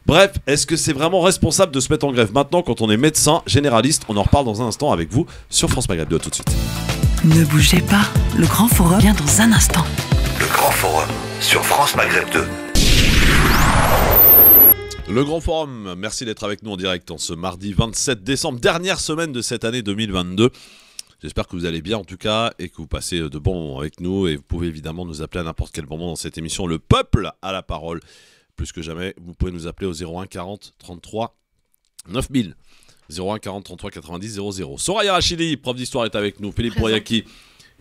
S2: Bref, est-ce que c'est vraiment responsable de se mettre en grève maintenant quand on est médecin généraliste? On en reparle dans un instant avec vous sur France Maghreb 2. Tout de suite.
S11: Ne bougez pas, le Grand Forum vient dans un instant.
S1: Le Grand Forum sur France Maghreb 2.
S2: Le Grand Forum, merci d'être avec nous en direct en ce mardi 27 décembre, dernière semaine de cette année 2022. J'espère que vous allez bien en tout cas et que vous passez de bons moments avec nous. Et vous pouvez évidemment nous appeler à n'importe quel moment dans cette émission. Le peuple a la parole. Plus que jamais, vous pouvez nous appeler au 01 40 33 9000. 01 40 33 90 00. Soraya Rachidi, prof d'histoire, est avec nous. Philippe Bouriaki,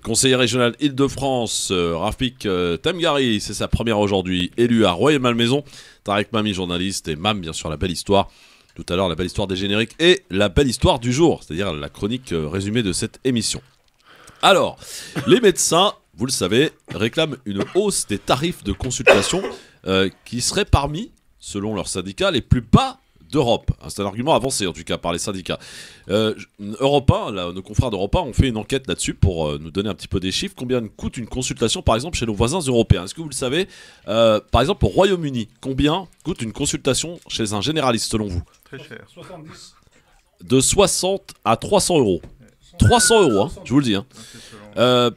S2: conseiller régional Île-de-France. Rafik Temgari, c'est sa première aujourd'hui, élu à Rueil-Malmaison. Tarek Mami, journaliste, et Mam, bien sûr, la belle histoire. Tout à l'heure, la belle histoire des génériques et la belle histoire du jour, c'est-à-dire la chronique résumée de cette émission. Alors, les médecins, vous le savez, réclament une hausse des tarifs de consultation qui serait parmi, selon leurs syndicats, les plus bas d'Europe. C'est un argument avancé en tout cas par les syndicats. Europe 1, nos confrères d'Europe 1 ont fait une enquête là-dessus pour nous donner un petit peu des chiffres. Combien coûte une consultation par exemple chez nos voisins européens? Est-ce que vous le savez? Par exemple au Royaume-Uni, combien coûte une consultation chez un généraliste selon vous?
S5: Très cher.
S9: 70.
S2: De 60 à 300 €. 300 €, hein, je vous le dis. Hein.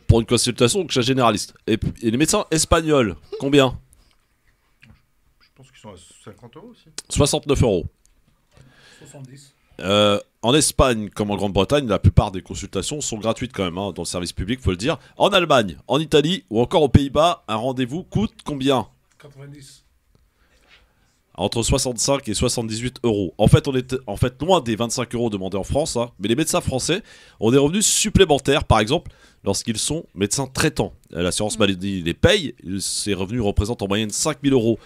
S2: Pour une consultation chez un généraliste. Et les médecins espagnols, combien?
S5: Je pense qu'ils sont à 50 € aussi.
S2: 69 €.
S9: 70.
S2: En Espagne, comme en Grande-Bretagne, la plupart des consultations sont gratuites quand même, hein, dans le service public, faut le dire. En Allemagne, en Italie ou encore aux Pays-Bas, un rendez-vous coûte combien?
S9: 90.
S2: Entre 65 et 78 €. En fait, on est loin des 25 € demandés en France, hein, mais les médecins français ont des revenus supplémentaires, par exemple, lorsqu'ils sont médecins traitants. L'assurance maladie les paye, ces revenus représentent en moyenne 5 000 €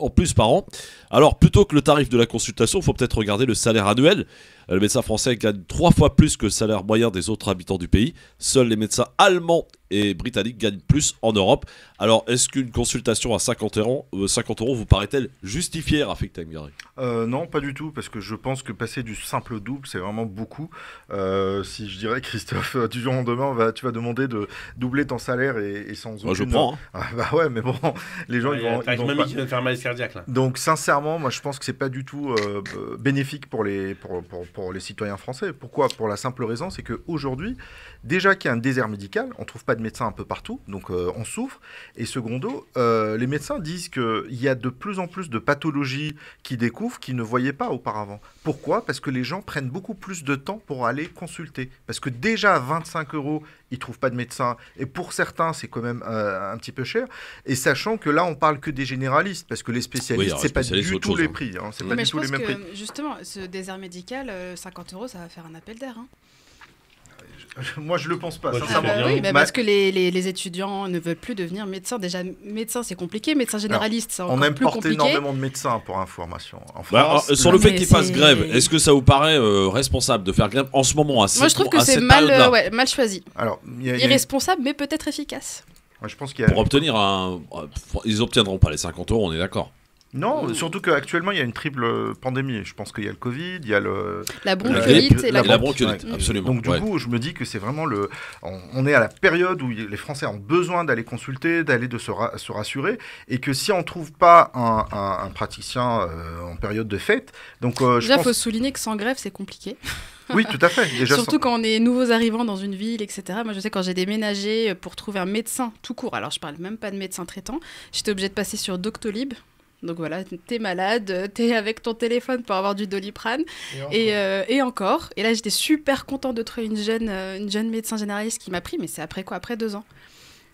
S2: en plus par an. Alors, plutôt que le tarif de la consultation, il faut peut-être regarder le salaire annuel. Le médecin français gagne 3 fois plus que le salaire moyen des autres habitants du pays. Seuls les médecins allemands et britanniques gagnent plus en Europe. Alors, est-ce qu'une consultation à 50 euros vous paraît-elle justifiée, Rafik Tengari ?
S5: Non, pas du tout, parce que je pense que passer du simple au double, c'est vraiment beaucoup. Si je dirais, Christophe, du jour au lendemain, tu vas demander de doubler ton salaire et sans aucune...
S2: Moi, je prends. Hein.
S5: Ah, bah ouais, mais bon, les gens, ils vont
S4: pas... qui vient de faire mal cardiaque, là.
S5: Donc, sincèrement, moi, je pense que c'est pas du tout bénéfique pour les citoyens français. Pourquoi ? Pour la simple raison, c'est qu'aujourd'hui, déjà qu'il y a un désert médical, on trouve pas de médecins un peu partout, donc on souffre. Et secondo, les médecins disent qu'il y a de plus en plus de pathologies qui découvrent qu'ils ne voyaient pas auparavant. Pourquoi ? Parce que les gens prennent beaucoup plus de temps pour aller consulter. Parce que déjà à 25 €, ils ne trouvent pas de médecin. Et pour certains, c'est quand même un petit peu cher. Et sachant que là, on parle que des généralistes, parce que les spécialistes, c'est pas du tout les prix. Hein. C'est pas du tout les mêmes prix.
S6: Justement, ce désert médical, 50 €, ça va faire un appel d'air. Hein.
S5: Moi, je le pense pas.
S6: Oui, parce que les étudiants ne veulent plus devenir médecins. Déjà, médecin, c'est compliqué. Médecin généraliste, c'est encore plus compliqué.
S5: On importe énormément de médecins, pour information. En France,
S2: sur le fait qu'ils fassent grève, est-ce que ça vous paraît responsable de faire grève en ce moment à
S6: Moi, je trouve que c'est mal choisi. Alors, irresponsable, mais peut-être efficace.
S5: Ouais, je pense qu'il y a...
S2: Pour obtenir ils obtiendront pas les 50 €, on est d'accord.
S5: Non, surtout qu'actuellement, il y a une triple pandémie. Je pense qu'il y a le Covid, il y a
S6: la bronchiolite et
S2: la bronchiolite, absolument.
S5: Donc, du coup, je me dis que c'est vraiment on est à la période où les Français ont besoin d'aller consulter, d'aller se rassurer, et que si on ne trouve pas un praticien en période de fête...
S6: Déjà, il faut souligner que sans grève, c'est compliqué.
S5: Oui, tout à fait. Déjà,
S6: surtout quand on est nouveaux arrivants dans une ville, etc. Moi, je sais, quand j'ai déménagé pour trouver un médecin tout court, alors je parle même pas de médecin traitant, j'étais obligée de passer sur Doctolib. Donc voilà, t'es malade, t'es avec ton téléphone pour avoir du Doliprane. Et encore. Et là, j'étais super contente de trouver une jeune médecin généraliste qui m'a pris, mais c'est après quoi ? Après 2 ans.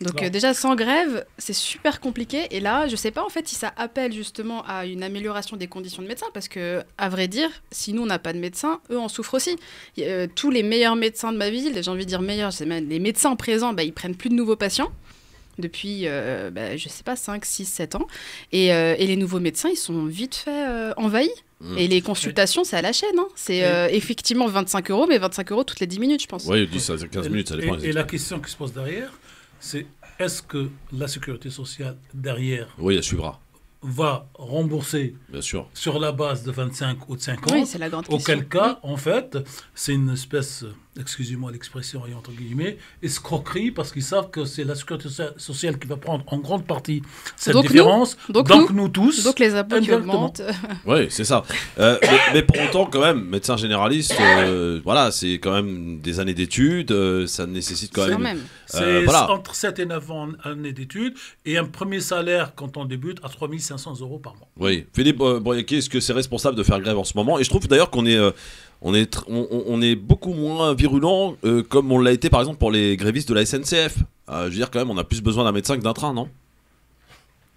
S6: Donc déjà, sans grève, c'est super compliqué. Et là, je sais pas en fait si ça appelle justement à une amélioration des conditions de médecins, parce que, à vrai dire, si nous, on n'a pas de médecins, eux en souffrent aussi. Tous les meilleurs médecins de ma ville, j'ai envie de dire meilleurs, c'est même les médecins présents, ils prennent plus de nouveaux patients. Depuis, je sais pas, 5, 6, 7 ans. Et les nouveaux médecins, ils sont vite fait envahis. Et les consultations, c'est à la chaîne. Hein. C'est effectivement 25 €, mais 25 € toutes les 10 minutes, je pense.
S2: Oui, 10 à 15 minutes, ça dépend.
S9: Et la question qui se pose derrière, c'est est-ce que la sécurité sociale, derrière,
S2: elle suivra,
S9: va rembourser sur la base de 25 ou de 50 ans.
S6: Oui, c'est la grande question.
S9: Auquel cas, en fait, c'est une espèce, excusez-moi l'expression entre guillemets, escroquerie, parce qu'ils savent que c'est la sécurité sociale qui va prendre en grande partie cette différence. Donc nous tous.
S6: Donc les impôts qui augmentent.
S2: Oui, c'est ça. Mais pour autant, quand même, médecin généraliste, c'est quand même des années d'études, ça nécessite quand même...
S9: C'est entre 7 et 9 années d'études, et un premier salaire, quand on débute, à 3 500 € par mois.
S2: Oui. Philippe Boyaké, est-ce que c'est responsable de faire grève en ce moment ? Et je trouve d'ailleurs qu'on est... On est beaucoup moins virulent comme on l'a été par exemple pour les grévistes de la SNCF. Je veux dire quand même, on a plus besoin d'un médecin que d'un train, non ?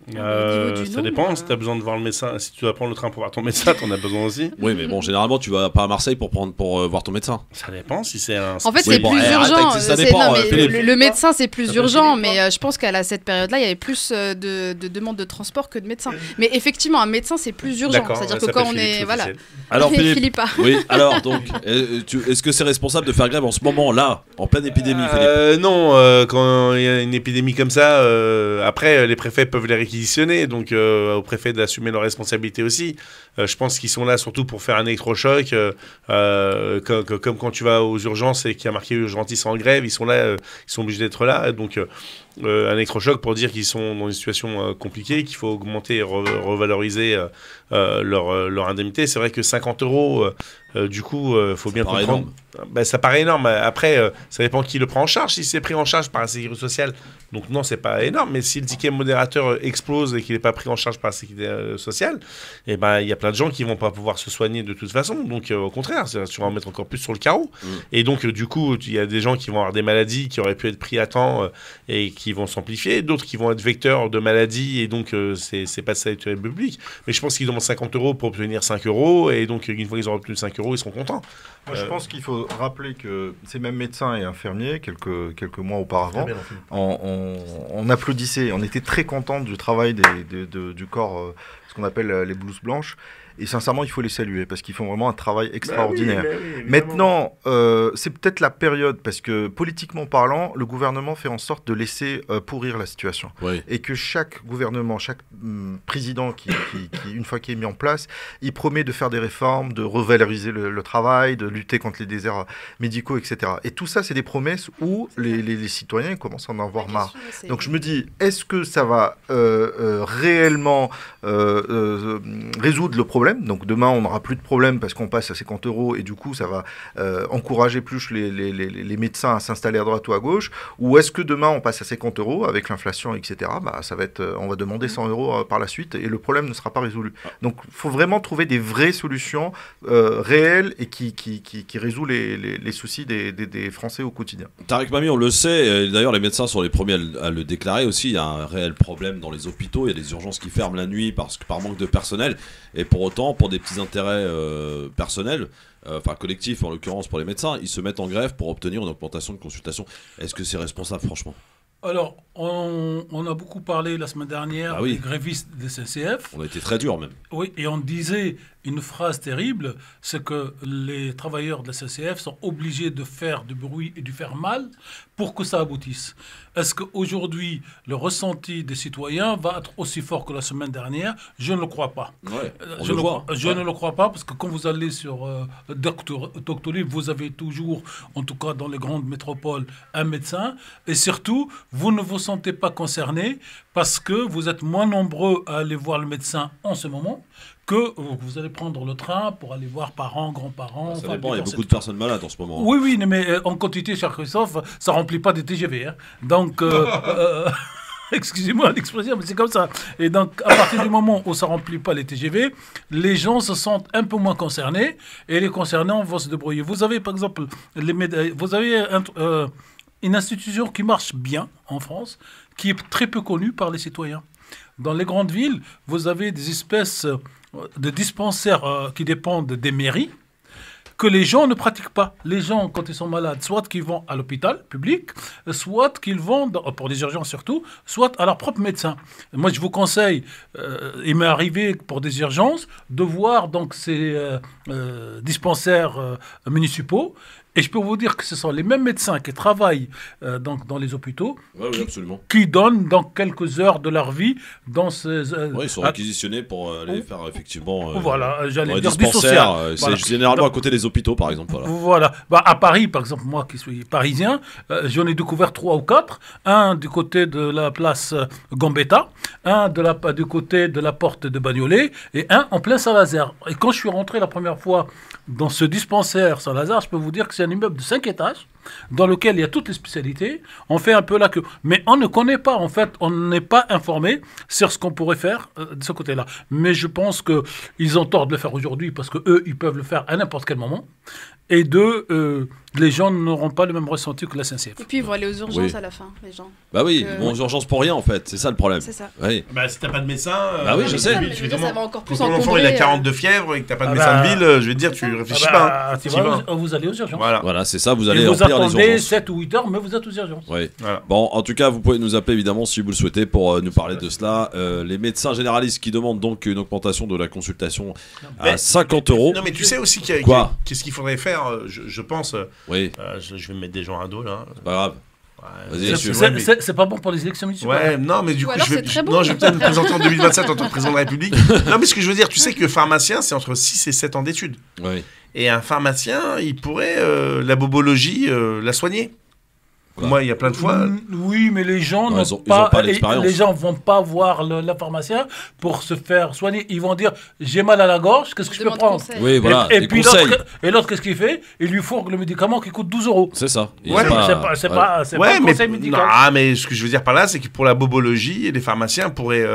S4: Ça dépend, si tu as besoin de voir le médecin, si tu dois prendre le train pour voir ton médecin, tu en as besoin aussi.
S2: Oui, mais bon, généralement, tu vas pas à Marseille pour voir ton médecin.
S4: Ça dépend si c'est un...
S6: En fait, c'est plus urgent. Le médecin, c'est plus urgent, mais je pense qu'à cette période-là, il y avait plus de demandes de transport que de médecins. Mais effectivement, un médin, c'est plus urgent. C'est-à-dire que quand on est... Voilà.
S2: Alors, Philippe. Oui, alors, donc, est-ce que c'est responsable de faire grève en ce moment, là, en pleine épidémie, Philippe ?
S4: Non, quand il y a une épidémie comme ça, après, les préfets peuvent les réquisitionner, donc aux préfets d'assumer leurs responsabilités aussi. Je pense qu'ils sont là surtout pour faire un électrochoc, comme quand tu vas aux urgences et qu'il y a marqué urgentiste en grève, ils sont là, ils sont obligés d'être là, donc un électrochoc pour dire qu'ils sont dans une situation compliquée, qu'il faut augmenter et revaloriser leur indemnité. C'est vrai que 50 €, du coup, faut bien comprendre. Ça paraît énorme. Après, ça dépend qui le prend en charge. Si c'est pris en charge par la sécurité sociale, donc non, c'est pas énorme. Mais si le ticket modérateur explose et qu'il n'est pas pris en charge par la sécurité sociale, il y a plein de gens qui vont pas pouvoir se soigner de toute façon. Donc au contraire, tu vas en mettre encore plus sur le carreau. Et donc du coup, il y a des gens qui vont avoir des maladies qui auraient pu être pris à temps et qui vont s'amplifier, d'autres qui vont être vecteurs de maladies et donc c'est pas ça l'utilité publique. Mais je pense qu'ils demandent 50 € pour obtenir 5 € et donc une fois qu'ils auront obtenu 5 €, ils seront contents.
S5: Moi, je pense qu'il faut rappeler que ces mêmes médecins et infirmiers, quelques mois auparavant, on applaudissait, on était très contents du travail du corps, ce qu'on appelle les blouses blanches. Et sincèrement, il faut les saluer parce qu'ils font vraiment un travail extraordinaire.
S4: Oui,
S5: maintenant, c'est peut-être la période parce que politiquement parlant, le gouvernement fait en sorte de laisser pourrir la situation.
S2: Oui.
S5: Et que chaque gouvernement, chaque président qui, une fois qu'il est mis en place, il promet de faire des réformes, de revaloriser le travail, de lutter contre les déserts médicaux, etc. Et tout ça, c'est des promesses où les citoyens commencent à en avoir marre. Donc je me dis, est-ce que ça va réellement résoudre le problème? Donc demain, on n'aura plus de problème parce qu'on passe à 50 € et du coup, ça va encourager plus les médecins à s'installer à droite ou à gauche. Ou est-ce que demain, on passe à 50 € avec l'inflation, etc. Ça va être, on va demander 100 € par la suite et le problème ne sera pas résolu. Donc il faut vraiment trouver des vraies solutions réelles et qui résout les soucis des Français au quotidien.
S2: Tarek Mami, on le sait, et d'ailleurs les médecins sont les premiers à le déclarer aussi, il y a un réel problème dans les hôpitaux, il y a des urgences qui ferment la nuit par manque de personnel, et pour autant, pour des petits intérêts personnels, enfin collectifs en l'occurrence pour les médecins, ils se mettent en grève pour obtenir une augmentation de consultation. Est-ce que c'est responsable franchement ?
S9: Alors, on a beaucoup parlé la semaine dernière des grévistes des SNCF.
S2: On a été très dur même.
S9: Oui, et on disait une phrase terrible, c'est que les travailleurs de la SNCF sont obligés de faire du bruit et de faire mal pour que ça aboutisse. Est-ce qu'aujourd'hui, le ressenti des citoyens va être aussi fort que la semaine dernière? Je ne le crois pas.
S2: Ouais,
S9: je ne le crois pas parce que quand vous allez sur Doctolib, vous avez toujours, en tout cas dans les grandes métropoles, un médecin. Et surtout, vous ne vous sentez pas concerné parce que vous êtes moins nombreux à aller voir le médecin en ce moment que vous allez prendre le train pour aller voir parents, grands-parents.
S2: Ça dépend, il y a beaucoup de personnes malades en ce moment.
S9: Oui, mais en quantité, cher Christophe, ça ne remplit pas des TGV. Hein. Donc, excusez-moi l'expression, mais c'est comme ça. Et donc, à partir du moment où ça ne remplit pas les TGV, les gens se sentent un peu moins concernés et les concernés vont se débrouiller. Vous avez, par exemple, vous avez une institution qui marche bien en France, qui est très peu connue par les citoyens. Dans les grandes villes, vous avez des espèces de dispensaires qui dépendent des mairies, que les gens ne pratiquent pas. Les gens, quand ils sont malades, soit qu'ils vont à l'hôpital public, soit qu'ils vont, pour des urgences surtout, soit à leur propre médecin. Moi, je vous conseille, il m'est arrivé pour des urgences, de voir donc ces dispensaires municipaux. Et je peux vous dire que ce sont les mêmes médecins qui travaillent donc dans les hôpitaux, qui donnent dans quelques heures de leur vie dans ces...
S2: ils sont réquisitionnés pour aller faire effectivement...
S9: voilà, j'allais dire
S2: du social.
S9: Voilà.
S2: C'est généralement à côté des hôpitaux, par exemple.
S9: Voilà. À Paris, par exemple, moi qui suis parisien, j'en ai découvert 3 ou 4. Un du côté de la place Gambetta, un du côté de la porte de Bagnolet, et un en plein Saint-Lazare. Et quand je suis rentré la première fois dans ce dispensaire Saint-Lazare, je peux vous dire que c'est un immeuble de 5 étages dans lequel il y a toutes les spécialités. On fait un peu la queue. Mais on ne connaît pas, en fait, on n'est pas informé sur ce qu'on pourrait faire de ce côté-là. Mais je pense qu'ils ont tort de le faire aujourd'hui parce qu'eux, ils peuvent le faire à n'importe quel moment. Et les gens n'auront pas le même ressenti que la SNCF.
S6: Et puis ils vont aller aux urgences à la fin, les gens.
S2: Bah oui, ils vont aux urgences pour rien en fait, c'est ça le problème.
S6: C'est ça.
S2: Oui.
S4: Bah si t'as pas de médecin...
S2: bah oui, je sais.
S6: Ça va encore plus
S4: quand ton enfant il a 42 fièvres et que t'as pas de médecin de ville, je vais te dire, tu réfléchis pas.
S9: Vous allez aux urgences.
S2: Voilà, c'est ça, vous allez
S9: et
S2: remplir les urgences.
S9: Vous attendez 7 ou 8 heures, mais vous êtes aux urgences.
S2: Oui. Voilà. Bon, en tout cas, vous pouvez nous appeler évidemment si vous le souhaitez pour nous parler de cela. Les médecins généralistes qui demandent donc une augmentation de la consultation à 50 €.
S4: Non mais tu sais aussi qu'est-ce qu'il faudrait faire, je pense...
S2: Oui.
S4: Je vais me mettre des gens à dos là.
S2: C'est pas grave.
S9: C'est pas bon pour les élections municipales.
S4: Ouais, non, mais du coup, je vais peut-être me présenter en 2027 en tant que président de la République. Non, mais ce que je veux dire, tu sais que pharmacien, c'est entre 6 et 7 ans d'études.
S2: Oui.
S4: Et un pharmacien, il pourrait, la bobologie, la soigner. Moi, il y a plein de fois.
S9: Oui, mais les gens n'ont pas l'expérience. Les gens vont pas voir le pharmacien pour se faire soigner. Ils vont dire j'ai mal à la gorge, qu'est-ce que je peux prendre?
S2: Oui, voilà.
S9: Et puis l'autre, qu'est-ce qu'il fait? Il lui fourgue le médicament qui coûte 12 €.
S2: C'est ça.
S9: C'est pas un conseil médical.
S4: Non, mais ce que je veux dire par là, c'est que pour la bobologie, les pharmaciens pourraient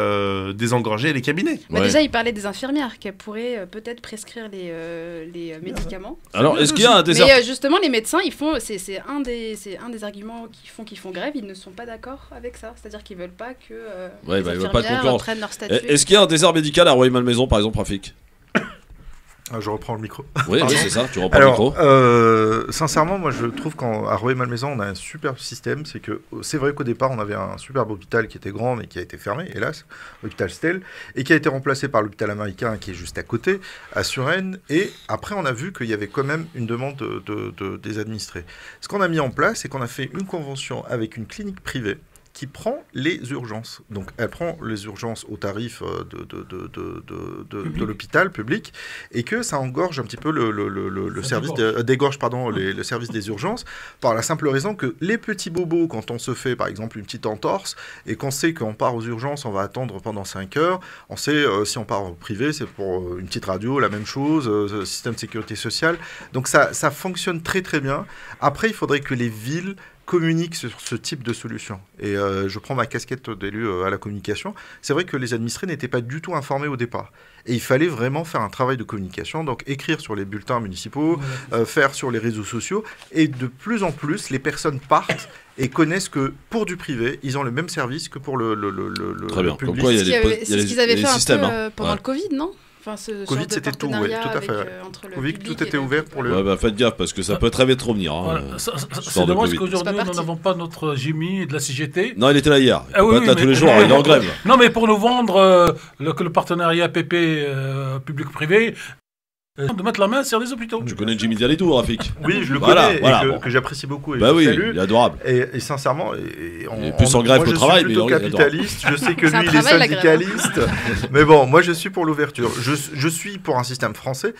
S4: désengorger les cabinets.
S6: Bah déjà, il parlait des infirmières qui pourraient peut-être prescrire les médicaments.
S2: Alors, est-ce qu'il y a un désert?
S6: Mais justement, les médecins, ils font, c'est un des arguments qui font grève, ils ne sont pas d'accord avec ça. C'est-à-dire qu'ils veulent pas que les infirmières prennent leur statut.
S2: Est-ce qu'il y a un désert médical à Rueil-Malmaison, par exemple, Rafik?
S5: Je reprends le micro.
S2: Oui, c'est ça, tu reprends le micro.
S5: Sincèrement, moi je trouve qu'à Rueil-Malmaison, on a un super système. C'est vrai qu'au départ, on avait un superbe hôpital qui était grand, mais qui a été fermé, hélas, l'hôpital Stel, et qui a été remplacé par l'hôpital américain qui est juste à côté, à Suresnes. Et après, on a vu qu'il y avait quand même une demande des administrés. Ce qu'on a mis en place, c'est qu'on a fait une convention avec une clinique privée qui prend les urgences. Donc, elle prend les urgences au tarif de l'hôpital public et que ça engorge un petit peu le service le service des urgences par la simple raison que les petits bobos, quand on se fait par exemple une petite entorse et qu'on sait qu'on part aux urgences, on va attendre pendant 5 heures, on sait si on part au privé, c'est pour une petite radio, la même chose, système de sécurité sociale. Donc, ça fonctionne très très bien. Après, il faudrait que les villes communiquent sur ce type de solution. Et je prends ma casquette d'élu à la communication. C'est vrai que les administrés n'étaient pas du tout informés au départ. Et il fallait vraiment faire un travail de communication, donc écrire sur les bulletins municipaux, faire sur les réseaux sociaux. Et de plus en plus, les personnes partent et connaissent que pour du privé, ils ont le même service que pour le
S2: Très bien.
S5: public.
S2: Comme quoi, il y a
S6: c'est ce qu'ils avaient fait
S2: systèmes,
S6: un peu pendant le Covid, non? Enfin,
S5: Covid, c'était tout, oui, tout à fait. Covid, tout était ouvert pour le...
S2: Ouais, faites gaffe, parce que ça peut très vite revenir. Hein,
S9: c'est dommage qu'aujourd'hui, nous n'avons pas notre Jimmy de la CGT.
S2: Non, il était là hier. Il peut être là tous les jours, il est en grève.
S9: Non, mais pour nous vendre que le partenariat PP public-privé... de mettre la main sur les hôpitaux.
S2: Tu connais Jimmy Dialito, Rafik?
S5: Oui, je le connais, et que j'apprécie beaucoup. Et
S2: bah oui,
S5: salue.
S2: il est adorable.
S5: Et sincèrement,
S2: il est plus en grève qu'au travail, mais
S5: il est capitaliste. Je sais que lui, il est syndicaliste. Mais bon, moi, je suis pour l'ouverture. Je suis pour un système français,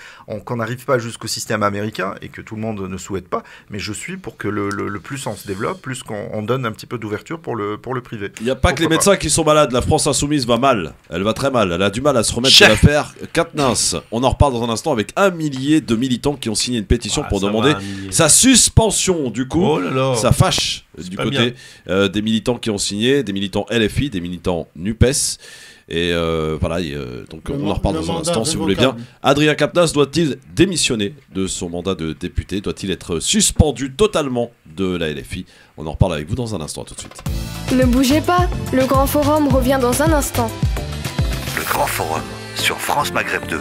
S5: qu'on n'arrive pas jusqu'au système américain et que tout le monde ne souhaite pas. Mais je suis pour que le plus on se développe, plus qu'on donne un petit peu d'ouverture pour le privé.
S2: Il n'y a pas que les médecins qui sont malades. La France insoumise va mal. Elle va très mal. Elle a du mal à se remettre de l'affaire. Quatennens. On en reparle dans un instant avec 1 millier de militants qui ont signé une pétition pour demander sa suspension. Du coup, ça fâche du côté des militants qui ont signé, des militants LFI, des militants NUPES. Et voilà, donc on en reparle dans un instant si vous voulez bien. Adrien Quatennens doit-il démissionner de son mandat de député? Doit-il être suspendu totalement de la LFI? On en reparle avec vous dans un instant, tout de suite.
S12: Ne bougez pas, le Grand Forum revient dans un instant.
S1: Le Grand Forum sur France Maghreb 2.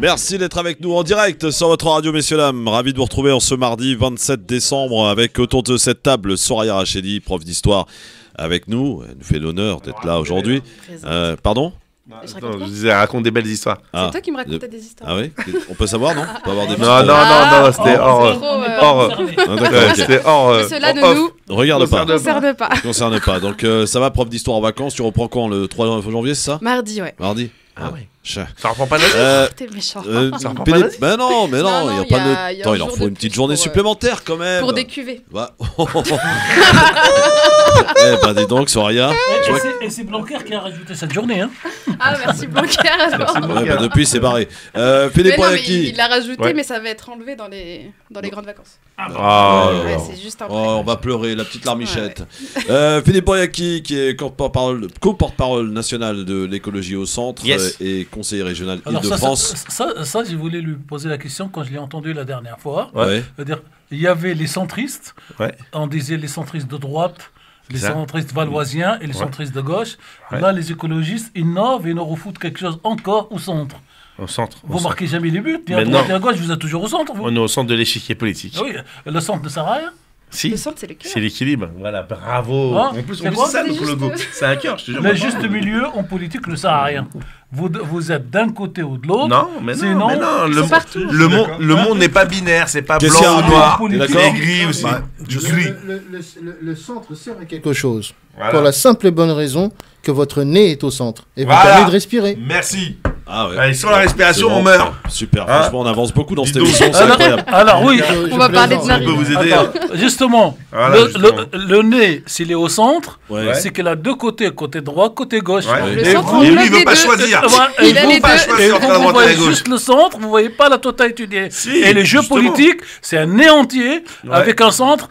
S2: Merci d'être avec nous en direct sur votre radio, messieurs dames. Ravi de vous retrouver en ce mardi 27 décembre avec autour de cette table Soraya Rachedi, prof d'histoire avec nous. Elle nous fait l'honneur d'être là aujourd'hui. Pardon?
S4: Je disais, raconte des belles histoires.
S6: C'est toi qui me racontais des histoires.
S2: Ah oui? On peut savoir, non? On peut avoir des
S4: Non, c'était hors.
S6: Cela ne nous
S2: regarde pas.
S6: Concerne
S2: pas. Donc ça va, prof d'histoire en vacances. Tu reprends quand? Le 3 janvier, c'est ça?
S6: Mardi, ouais.
S2: Mardi?
S4: Ah ouais. Ça reprend pas de
S6: T'es méchant.
S2: Ça reprend pas de... Ben non, il n'y a pas de... Attends, il en faut une petite journée supplémentaire quand même.
S6: Pour des cuvées.
S2: Bah... dis donc, Soraya.
S9: Et c'est Blanquer qui a rajouté cette journée. Hein.
S6: Ah, merci Blanquer.
S2: Depuis, c'est barré.
S6: Il l'a rajouté, mais ça va être enlevé dans les grandes vacances. C'est juste un
S2: on va pleurer, la petite larmichette. Philippe Boyaki, qui est co-porte-parole national de l'écologie au centre et conseiller régional Île-de-France.
S9: Ça, j'ai voulu lui poser la question quand je l'ai entendu la dernière fois. C'est-à-dire, il y avait les centristes, on disait les centristes de droite, les centristes valoisiens et les centristes de gauche. Là, les écologistes innovent et nous refoutent quelque chose encore au centre.
S4: Au centre.
S9: Vous marquez jamais les buts. À droite et à gauche, vous êtes toujours au centre. Vous.
S4: On est au centre de l'échiquier politique.
S9: Oui, le centre ne sert à rien.
S4: Si.
S6: Le centre, c'est le cœur.
S4: C'est l'équilibre. Voilà, bravo. En plus, c'est ça notre logo. C'est un cœur, je te jure.
S9: Le juste milieu en politique ne sert à rien. Vous êtes d'un côté ou de l'autre.
S4: Non, mais non. Le monde n'est pas binaire, c'est pas blanc ou noir.
S9: Il
S4: est gris aussi.
S3: Le centre sert à quelque chose. Pour la simple et bonne raison que votre nez est au centre. Et vous permet de respirer.
S4: Merci.
S2: Ah ouais.
S4: Allez, sur la respiration, on meurt.
S2: Super, franchement, on avance beaucoup dans cette émission, c'est incroyable.
S9: Alors oui,
S6: on va parler de narine.
S4: Vous aider.
S9: Justement, le nez, s'il est au centre, c'est qu'il a deux côtés, côté droit, côté gauche.
S6: Le centre,
S4: et lui, il ne veut pas choisir.
S6: Il veut pas choisir
S9: entre la droite et la gauche. Juste le centre, vous ne voyez pas la totalité. Et le jeu politique, c'est un nez entier avec un centre.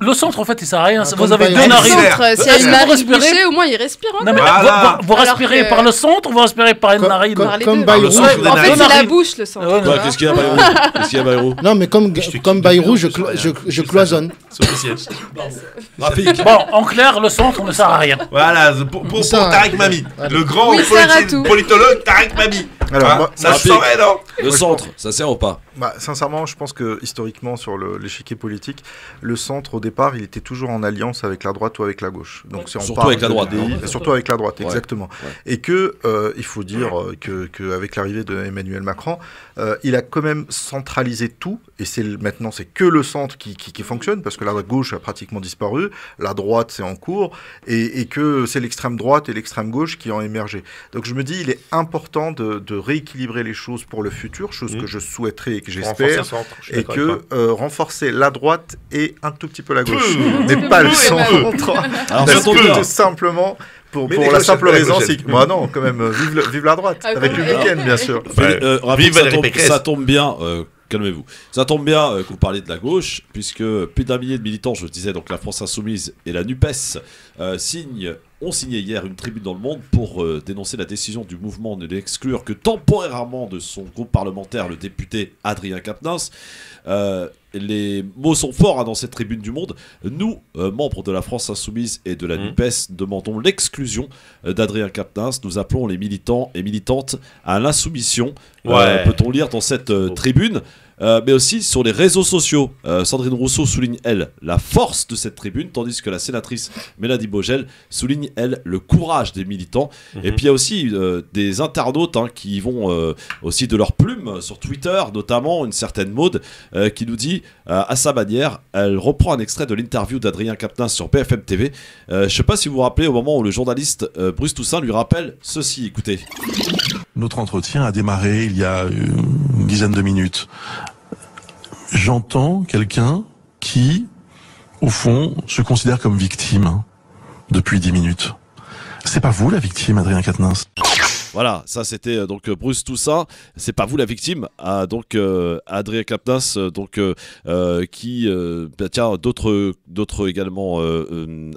S9: Le centre, en fait, il sert à rien.
S3: Ah,
S9: Vous avez
S3: comme
S9: deux narines.
S6: Le centre, s'il y a une
S9: Vous
S6: narine
S9: respirez-
S6: bouchée, au moins il respire. Hein.
S9: Non, mais
S4: Voilà.
S9: vous respirez
S6: que-
S9: par le centre ou vous respirez par une
S3: Comme-
S9: narine
S3: comme-
S6: Par les
S3: comme
S6: deux.
S3: Bayrou.
S4: Le centre
S6: En
S4: des
S6: fait,
S4: narines.
S6: c'est la
S9: Narine.
S6: bouche, le centre.
S9: Ouais,
S2: Toi, qu'est-ce qu'il y a, Bayrou? Qu'est-ce qu'il y a, Bayrou?
S3: Non, mais comme Bayrou, je
S4: Juste
S3: cloisonne.
S4: C'est officiel.
S2: Rafik.
S9: Bon, en clair, le centre ne sert à rien.
S4: Voilà, pour
S3: Ça,
S4: Tarek Mami. Le grand
S6: Oui, il sert à tout.
S4: politologue Tarek Mami.
S5: Alors,
S4: Hein,
S5: moi-
S4: ça
S2: moi,
S4: se saurait, non?
S2: Le centre, ça sert ou pas?
S5: Sincèrement, je pense que historiquement, sur l'échiquier politique, le centre, au départ, il était toujours en alliance avec la droite ou avec la gauche. Donc, si on
S2: Surtout
S5: parle
S2: avec la
S5: de
S2: droite,
S5: l'UDI,
S2: hein.
S5: surtout avec la droite,
S2: Ouais.
S5: exactement.
S2: Ouais.
S5: Et que, il faut dire qu'avec l'arrivée de Emmanuel Macron, il a quand même centralisé tout. Et maintenant, c'est que le centre qui fonctionne, parce que la gauche a pratiquement disparu, la droite, c'est en cours, et que c'est l'extrême droite et l'extrême gauche qui ont émergé. Donc, je me dis, il est important de rééquilibrer les choses pour le futur, chose que je souhaiterais et que
S4: Renforcer le
S5: j'espère,
S4: centre, je suis
S5: et
S4: d'accord avec
S5: que renforcer la droite et un tout petit peu la gauche,
S4: Mmh.
S5: mais pas le
S6: Mmh.
S5: centre.
S2: Alors, ça
S5: Parce
S2: tombe
S5: que
S2: bien.
S5: tout simplement, pour
S4: Mais
S5: la
S4: négociate
S5: simple
S4: pas la
S5: raison,
S4: gauchette.
S5: c'est que... Bah non, quand même, vive la droite,
S6: Ah,
S5: avec
S6: quand
S5: le
S6: même.
S5: week-end, bien sûr.
S2: Rafik,
S4: Vive Valérie Pécresse.
S2: ça tombe bien. Calmez-vous. Ça tombe bien que vous parliez de la gauche, puisque plus d'un millier de militants, je le disais, donc la France Insoumise et la NUPES, ont signé hier une tribune dans Le Monde pour dénoncer la décision du mouvement de n'exclure que temporairement de son groupe parlementaire le député Adrien Quatennens. Les mots sont forts dans cette tribune du Monde. Nous, membres de la France Insoumise et de la NUPES, demandons l'exclusion d'Adrien Quatennens. Nous appelons les militants et militantes à l'insoumission.
S4: Ouais.
S2: Peut-on lire dans cette tribune, mais aussi sur les réseaux sociaux. Sandrine Rousseau souligne, elle, la force de cette tribune, tandis que la sénatrice Mélanie Vogel souligne, elle, le courage des militants. Et puis il y a aussi des internautes qui vont aussi de leur plume sur Twitter, notamment une certaine Maude, qui nous dit, à sa manière, elle reprend un extrait de l'interview d'Adrien Quatennens sur BFM TV. Je ne sais pas si vous vous rappelez, au moment où le journaliste Bruce Toussaint lui rappelle ceci, écoutez.
S13: Notre entretien a démarré il y a une dizaine de minutes. J'entends quelqu'un qui, au fond, se considère comme victime depuis 10 minutes. C'est pas vous la victime, Adrien Quatennens?
S2: Voilà, ça c'était donc Bruce Toussaint. C'est pas vous la victime, donc Adrien Quatennens, donc qui tiens d'autres également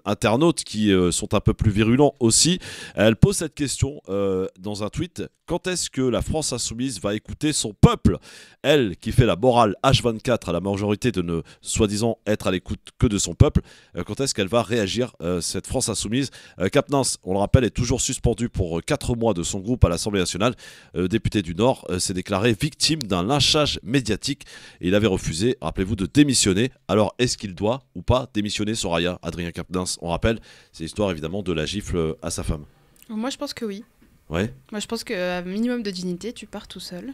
S2: internautes qui sont un peu plus virulents aussi. Elle pose cette question dans un tweet. Quand est-ce que la France Insoumise va écouter son peuple? Elle, qui fait la morale H24 à la majorité de ne soi-disant être à l'écoute que de son peuple, quand est-ce qu'elle va réagir, cette France Insoumise? Quatennens, on le rappelle, est toujours suspendu pour 4 mois de son groupe à l'Assemblée nationale. Le député du Nord s'est déclaré victime d'un lynchage médiatique et il avait refusé, rappelez-vous, de démissionner. Alors, est-ce qu'il doit ou pas démissionner, Soraya? Adrien Quatennens, on rappelle, c'est l'histoire évidemment de la gifle à sa femme.
S6: Moi, je pense que oui.
S2: Ouais.
S6: Moi, je pense qu'à minimum de dignité, tu pars tout seul.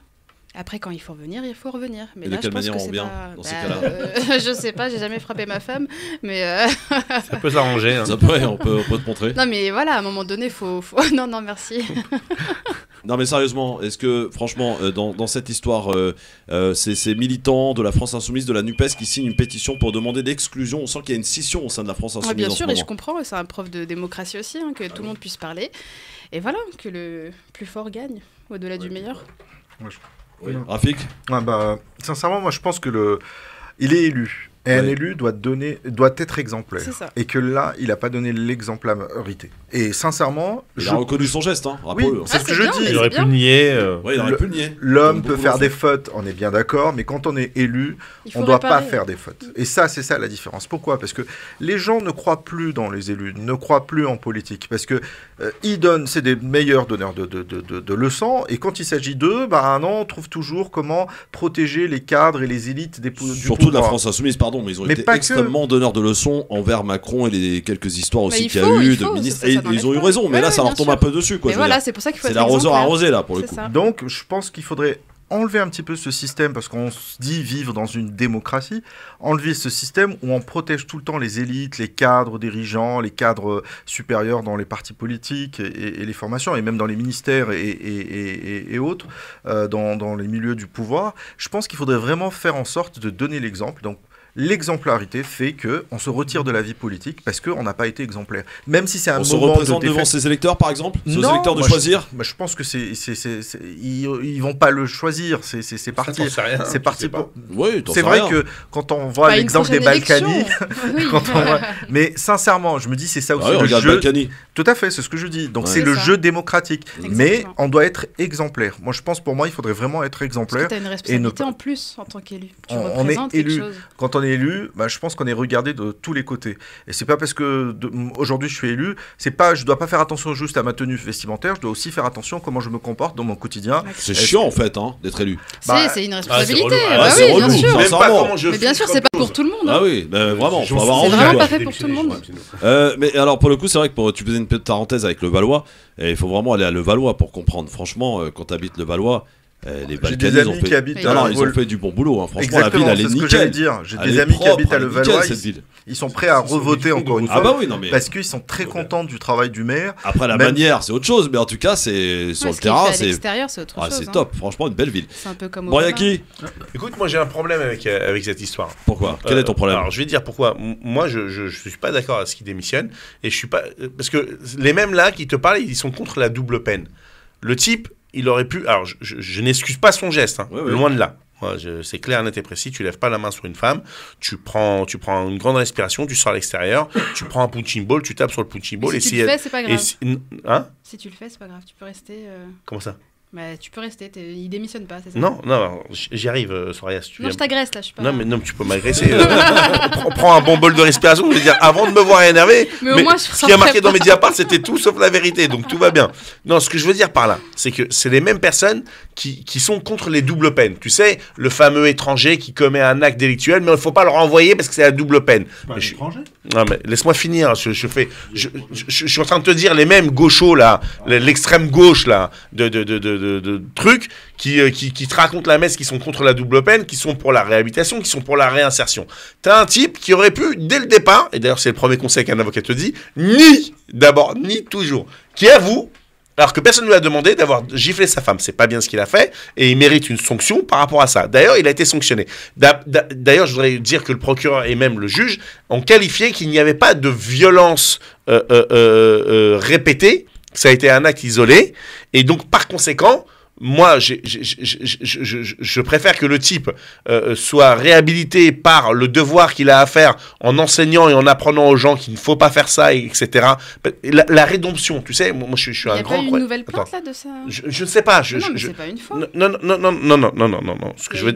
S6: Après, quand il faut revenir, il faut revenir. Mais
S2: et
S6: là,
S2: de quelle
S6: je pense
S2: manière
S6: que
S2: on
S6: c'est
S2: revient
S6: pas...
S2: dans ces cas-là?
S6: Je sais pas, j'ai jamais frappé ma femme, mais...
S4: Ça peut s'arranger. Hein.
S2: Ça peut, on peut te montrer.
S6: Non, mais voilà, à un moment donné, faut... Non, merci.
S2: Non mais sérieusement, est-ce que franchement dans cette histoire, ces militants de la France Insoumise, de la NUPES qui signent une pétition pour demander l'exclusion, on sent qu'il y a une scission au sein de la France Insoumise?
S6: Ouais, bien
S2: en
S6: sûr,
S2: ce
S6: et je
S2: moment.
S6: comprends, c'est un preuve de démocratie aussi, que tout le monde puisse parler. Et voilà, que le plus fort gagne, au-delà du meilleur.
S2: Oui. Rafik?
S5: Sincèrement, moi je pense que il est élu. Et un élu doit être exemplaire.
S6: C'est ça.
S5: Et que là, il n'a pas donné l'exemplarité. Et sincèrement...
S2: Il a reconnu son geste, rappelez-le.
S5: Oui, c'est ce que je dis.
S4: Il aurait pu le nier.
S2: Ouais, il aurait pu le nier.
S5: L'homme peut faire des fautes, on est bien d'accord, mais quand on est élu, on ne doit pas faire des fautes. Et ça, c'est ça la différence. Pourquoi? Parce que les gens ne croient plus dans les élus, ne croient plus en politique. Parce que c'est des meilleurs donneurs de leçons, et quand il s'agit d'eux, on trouve toujours comment protéger les cadres et les élites du pouvoir.
S2: Surtout de la France Insoumise, pardon, mais ils ont été extrêmement donneurs de leçons envers Macron et les quelques histoires aussi qu'il y a eu de ministres. Et ils ont eu raison, mais là ça leur tombe un peu dessus.
S6: Mais voilà, c'est pour ça qu'il faut être
S2: l'arroseur arrosé là pour le coup.
S5: Donc je pense qu'il faudrait enlever un petit peu ce système, parce qu'on se dit vivre dans une démocratie, enlever ce système où on protège tout le temps les élites, les cadres dirigeants, les cadres supérieurs dans les partis politiques et les formations, et même dans les ministères et autres, dans les milieux du pouvoir. Je pense qu'il faudrait vraiment faire en sorte de donner l'exemple. Donc l'exemplarité fait qu'on se retire de la vie politique parce qu'on n'a pas été exemplaire. Même si c'est un
S2: on
S5: moment
S2: se représente devant ses électeurs, par exemple. C'est aux électeurs de choisir.
S5: Je pense que ils vont pas le choisir. C'est parti. C'est parti pour.
S2: Oui,
S5: c'est vrai que quand on voit l'exemple des Balkany, mais sincèrement, je me dis c'est ça aussi le jeu.
S2: Balkany.
S5: Tout à fait, c'est ce que je dis. Donc c'est le jeu démocratique, mais on doit être exemplaire. Moi, je pense pour moi, il faudrait vraiment être exemplaire.
S6: Tu as une responsabilité en plus en tant qu'élu.
S5: On est élu. Quand on est élu, je pense qu'on est regardé de tous les côtés. Et c'est pas parce que aujourd'hui je suis élu, je dois pas faire attention juste à ma tenue vestimentaire, je dois aussi faire attention à comment je me comporte dans mon quotidien.
S2: C'est chiant en fait d'être élu.
S6: C'est une responsabilité.
S2: C'est relou,
S6: bien sûr.
S2: Sincèrement.
S6: Mais bien sûr, c'est pas pour tout le monde.
S2: Ah oui, vraiment, faut avoir
S6: envie. C'est vraiment
S2: quoi.
S6: pas fait pour tout le monde.
S2: Mais alors pour le coup, c'est vrai que tu faisais une petite parenthèse avec le Valois, et il faut vraiment aller à le Valois pour comprendre. Franchement, quand tu habites le Valois, les Balkany, ils ont fait du bon boulot. Franchement,
S5: exactement,
S2: la ville, elle est nickel.
S5: J'ai des amis qui habitent à Levallois, ils sont prêts à revoter encore une fois. Parce qu'ils sont très contents du travail du maire.
S2: Après, la manière, c'est autre chose, mais en tout cas, c'est sur le terrain.
S6: À l'extérieur, c'est autre chose.
S2: C'est top, franchement, une belle ville.
S6: C'est un peu comme
S2: au Yaki.
S4: Écoute, moi j'ai un problème avec cette histoire.
S2: Pourquoi ? Quel est ton problème ?
S4: Alors, je vais dire pourquoi. Moi, je suis pas d'accord à ce qu'il démissionne. Et je suis pas. Parce que les mêmes là qui te parlent, ils sont contre la double peine. Le type. Il aurait pu. Alors, je n'excuse pas son geste, loin de là. C'est clair, net et précis. Tu lèves pas la main sur une femme, tu prends une grande respiration, tu sors à l'extérieur, tu prends un punching ball, tu tapes sur le punching ball.
S6: Si tu le fais, c'est pas grave.
S4: Si
S6: tu le fais, c'est pas grave. Tu peux rester.
S4: Comment ça ?
S6: Tu peux rester, il démissionne pas, c'est ça ?
S4: Non, j'y arrive, Soraya. Si tu
S6: je t'agresse là, je suis pas.
S4: Non, tu peux m'agresser. Prends un bon bol de respiration, je veux dire, avant de me voir énervé.
S6: Mais au moins,
S4: ce qui a marqué dans Mediapart, c'était tout sauf la vérité, donc tout va bien. Non, ce que je veux dire par là, c'est que c'est les mêmes personnes qui sont contre les doubles peines. Tu sais, le fameux étranger qui commet un acte délictuel, mais il ne faut pas le renvoyer parce que c'est la double peine. Non, mais laisse-moi finir. Je suis en train de te dire les mêmes gauchos là, l'extrême gauche là, de trucs qui te racontent la messe, qui sont contre la double peine, qui sont pour la réhabilitation, qui sont pour la réinsertion. T'as un type qui aurait pu, dès le départ, et d'ailleurs c'est le premier conseil qu'un avocat te dit, ni toujours, qui avoue, alors que personne ne lui a demandé d'avoir giflé sa femme. C'est pas bien ce qu'il a fait, et il mérite une sanction par rapport à ça. D'ailleurs, il a été sanctionné. D'ailleurs, je voudrais dire que le procureur et même le juge ont qualifié qu'il n'y avait pas de violence répétée. Ça a été un acte isolé, et donc par conséquent, moi, je préfère que le type soit réhabilité par le devoir qu'il a à faire en enseignant et en apprenant aux gens qu'il ne faut pas faire ça, etc. La rédemption, tu sais, moi je suis un grand...
S6: Il y a pas eu une nouvelle plainte là de ça ?
S4: Je ne sais pas.
S6: Non, mais c'est pas une fois.
S4: Non. Ce que je veux...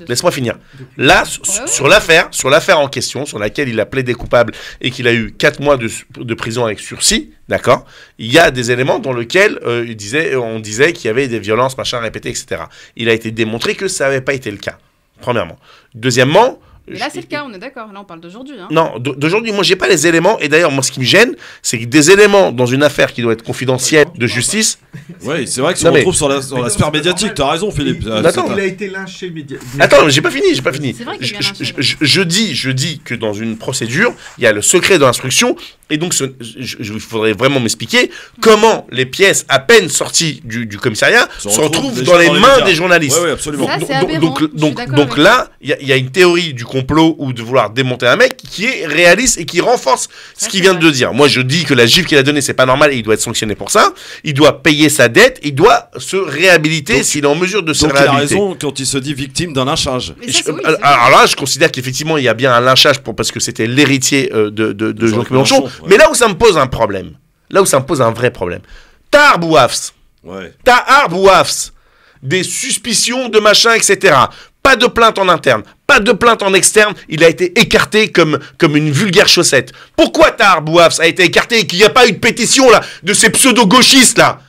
S4: Laisse-moi finir. Là, sur l'affaire en question, sur laquelle il a plaidé coupable et qu'il a eu 4 mois de prison avec sursis, d'accord, il y a des éléments dans lesquels on disait qu'il y avait des violences, machin, répétées, etc. Il a été démontré que ça n'avait pas été le cas, premièrement. Deuxièmement...
S6: Mais là, c'est le cas, on est d'accord. Là, on parle d'aujourd'hui.
S4: Non, d'aujourd'hui, moi, j'ai pas les éléments. Et d'ailleurs, moi, ce qui me gêne, c'est que des éléments dans une affaire qui doit être confidentielle de justice...
S2: Oui, c'est vrai que ça se retrouve sur la sphère médiatique. T'as raison, Philippe.
S5: Attends, il a été lynché médiatiquement.
S4: Attends, j'ai pas fini.
S6: C'est vrai qu'il a lynché.
S4: Je dis que dans une procédure, il y a le secret de l'instruction. Et donc, il faudrait vraiment m'expliquer comment les pièces à peine sorties du commissariat se retrouvent dans les mains des journalistes.
S2: Oui, absolument.
S6: Ça, c'est aberrant.
S4: Donc là, il y a une théorie du complot ou de vouloir démonter un mec qui est réaliste et qui renforce ce qu'il vient de dire. Moi, je dis que la gifle qu'il a donnée, c'est pas normal et il doit être sanctionné pour ça. Il doit payer sa dette, il doit se réhabiliter s'il est en mesure de se réhabiliter.
S2: Donc il a raison quand il se dit victime d'un lynchage.
S4: Alors là, je considère qu'effectivement, il y a bien un lynchage parce que c'était l'héritier de Jean-Claude Mélenchon. Ouais. Mais là où ça me pose un problème, là où ça me pose un vrai problème, t'as Arbouafs, des suspicions de machin, etc. Pas de plainte en interne, pas de plainte en externe, il a été écarté comme une vulgaire chaussette. Pourquoi Arbouafs a été écarté et qu'il n'y a pas eu de pétition là, de ces pseudo-gauchistes là,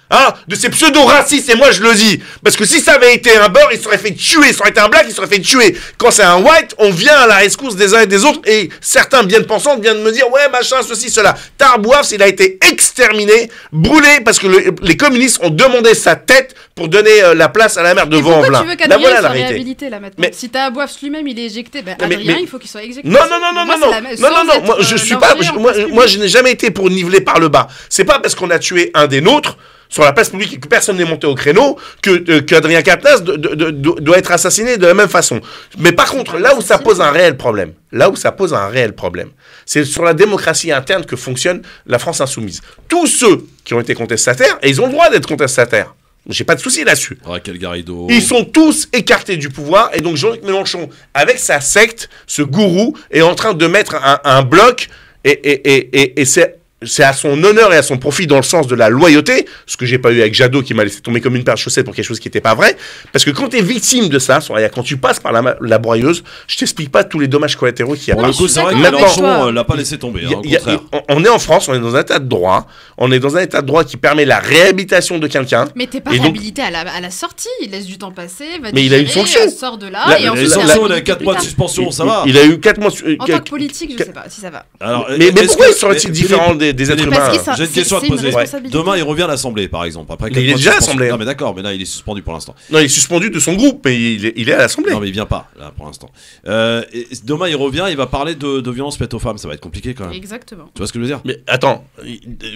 S4: de ces pseudo-racistes, et moi je le dis, parce que si ça avait été un beurre, il serait fait tuer, ça aurait été un black, il serait fait tuer. Quand c'est un white, on vient à la rescousse des uns et des autres, et certains bien pensants viennent de me dire, ouais machin, ceci, cela. Arbouafs, il a été exterminé, brûlé, parce que les communistes ont demandé sa tête pour donner la place à la mère de Vaux-en-Velin.
S6: Pourquoi tu veux qu'Adrien soit réhabilité là maintenant ? Si t'as Arbouafs lui-même, il est éjecté, Adrien, il faut qu'il soit éjecté.
S4: Non, moi je n'ai jamais été pour niveler par le bas. C'est pas parce qu'on a tué un des nôtres, sur la place publique et que personne n'est monté au créneau, qu'Adrien Quatennens doit être assassiné de la même façon. Mais par contre, là où ça pose un réel problème, c'est sur la démocratie interne que fonctionne la France insoumise. Tous ceux qui ont été contestataires, et ils ont le droit d'être contestataires, j'ai pas de souci là-dessus.
S2: Raquel Garrido.
S4: Ils sont tous écartés du pouvoir et donc Jean-Luc Mélenchon, avec sa secte, ce gourou, est en train de mettre un bloc et c'est à son honneur et à son profit dans le sens de la loyauté, ce que j'ai pas eu avec Jadot qui m'a laissé tomber comme une paire de chaussettes pour quelque chose qui n'était pas vrai, parce que quand tu es victime de ça, quand tu passes par la broyeuse, je t'explique pas tous les dommages collatéraux qu'il y a.
S2: Par contre, c'est vrai que Mélenchon l'a pas laissé tomber, au contraire.
S4: On est en France, on est dans un état de droit, qui permet la réhabilitation de quelqu'un.
S6: Mais t'es pas réhabilité à la sortie, il laisse du temps passer,
S4: mais il a une sanction.
S6: Sort de là, et ensuite
S2: il a 4 mois de suspension, ça va.
S4: Il a eu 4 mois.
S6: En tant que politique, je sais pas si ça va.
S4: Mais pourquoi il serait-il différent des êtres humains?
S2: J'ai une question à te poser. Demain, il revient à l'Assemblée, par exemple. Après,
S4: il est déjà à l'Assemblée.
S2: Non, mais d'accord, mais là, il est suspendu pour l'instant.
S4: Non, il est suspendu de son groupe, mais il est à l'Assemblée.
S2: Non, mais il vient pas, là, pour l'instant. Demain, il revient, il va parler de violences faites aux femmes. Ça va être compliqué quand même.
S6: Exactement.
S2: Tu vois ce que je veux dire?
S4: Mais attends,